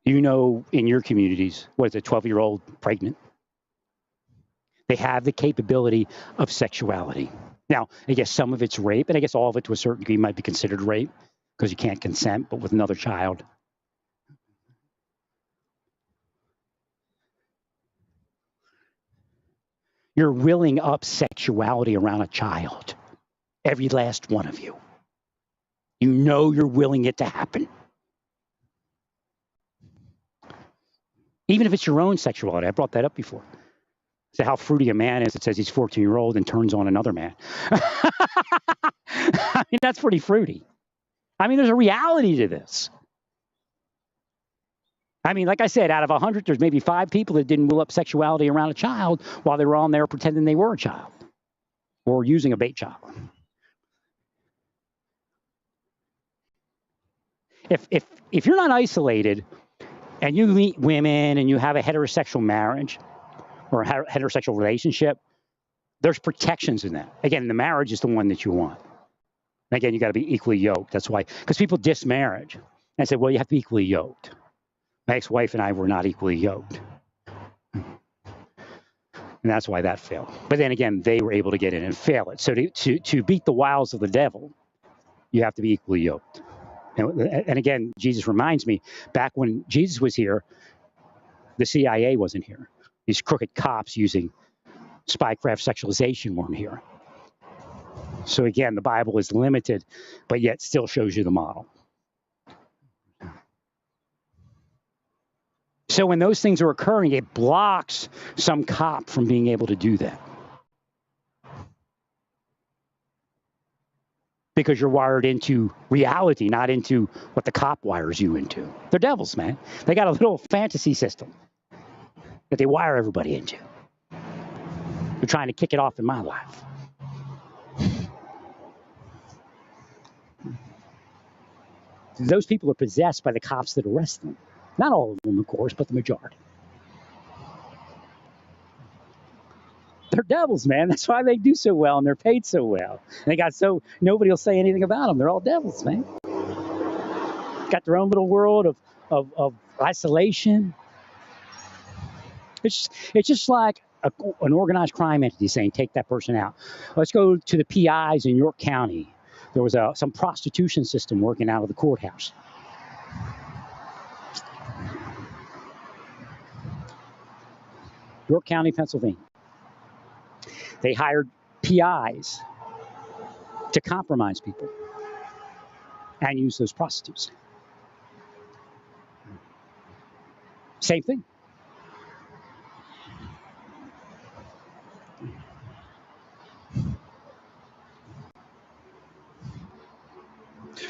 You know, in your communities, what is a 12-year-old pregnant? They have the capability of sexuality. Now, I guess some of it's rape, and I guess all of it to a certain degree might be considered rape because you can't consent, but with another child. You're willing up sexuality around a child, every last one of you. You know you're willing it to happen. Even if it's your own sexuality. I brought that up before. So how fruity a man is that says he's 14-year-old and turns on another man. I mean, that's pretty fruity. I mean, there's a reality to this. I mean, like I said, out of 100, there's maybe 5 people that didn't will up sexuality around a child while they were on there pretending they were a child or using a bait child. If you're not isolated and you meet women and you have a heterosexual marriage or a heterosexual relationship, there's protections in that. Again, the marriage is the one that you want. And again, you got to be equally yoked. That's why, because people diss marriage and say, well, you have to be equally yoked. My ex-wife and I were not equally yoked. And that's why that failed. But then again, they were able to get in and fail it. So to beat the wiles of the devil, you have to be equally yoked. And again, Jesus reminds me, back when Jesus was here, the CIA wasn't here. These crooked cops using spycraft sexualization weren't here. So again, the Bible is limited, but yet still shows you the model. So when those things are occurring, it blocks some cop from being able to do that. Because you're wired into reality, not into what the cop wires you into. They're devils, man. They got a little fantasy system that they wire everybody into. They're trying to kick it off in my life. Those people are possessed by the cops that arrest them. Not all of them, of course, but the majority. They're devils, man. That's why they do so well and they're paid so well. And nobody will say anything about them. They're all devils, man. Got their own little world of isolation. It's just like an organized crime entity saying, take that person out. Let's go to the PIs in York County. There was some prostitution system working out of the courthouse. York County, Pennsylvania. They hired PIs to compromise people and use those prostitutes. Same thing.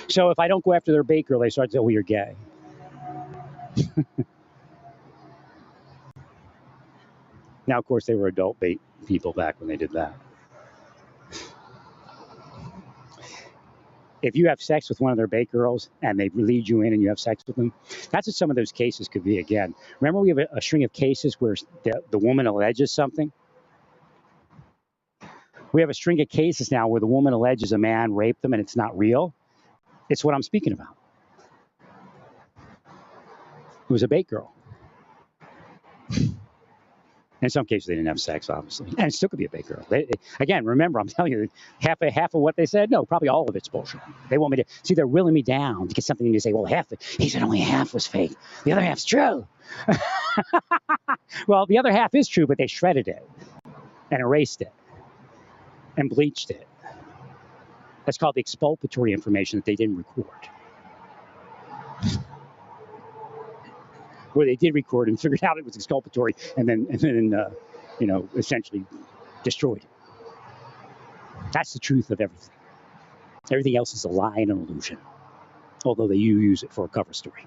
So if I don't go after their bait girl, they start to say, oh, you're gay. Now, of course, they were adult bait people back when they did that. If you have sex with one of their bait girls and they lead you in and you have sex with them, that's what some of those cases could be again. Remember, we have a string of cases where the woman alleges something? We have a string of cases now where the woman alleges a man raped them and it's not real. It's what I'm speaking about. It was a bait girl. In some cases, they didn't have sex, obviously. And it still could be a bait girl. Again, remember, I'm telling you, half of what they said, no, probably all of it's bullshit. They want me to, see, they're willing me down to get something to say, well, he said only half was fake. The other half's true. Well, the other half is true, but they shredded it and erased it and bleached it. That's called the exculpatory information that they didn't record. Where they did record and figured out it was exculpatory and then essentially destroyed it. That's the truth of everything. Everything else is a lie and an illusion, although they use it for a cover story.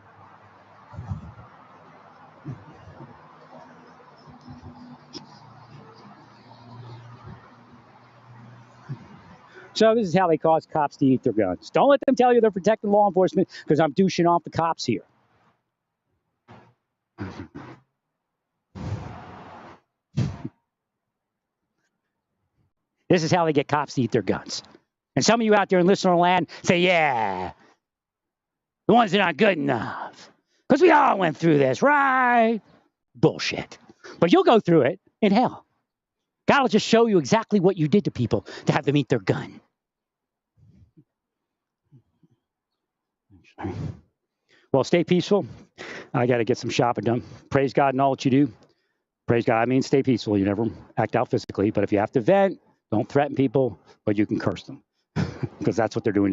So this is how they cause cops to eat their guns. Don't let them tell you they're protecting law enforcement because I'm douching off the cops here. This is how they get cops to eat their guns. And some of you out there in listener land say, yeah, the ones that aren't good enough. Because we all went through this, right? Bullshit. But you'll go through it in hell. God will just show you exactly what you did to people to have them eat their gun. Well, stay peaceful. I got to get some shopping done. Praise God in all that you do. Praise God. I mean, stay peaceful. You never act out physically. But if you have to vent, don't threaten people, but you can curse them because that's what they're doing.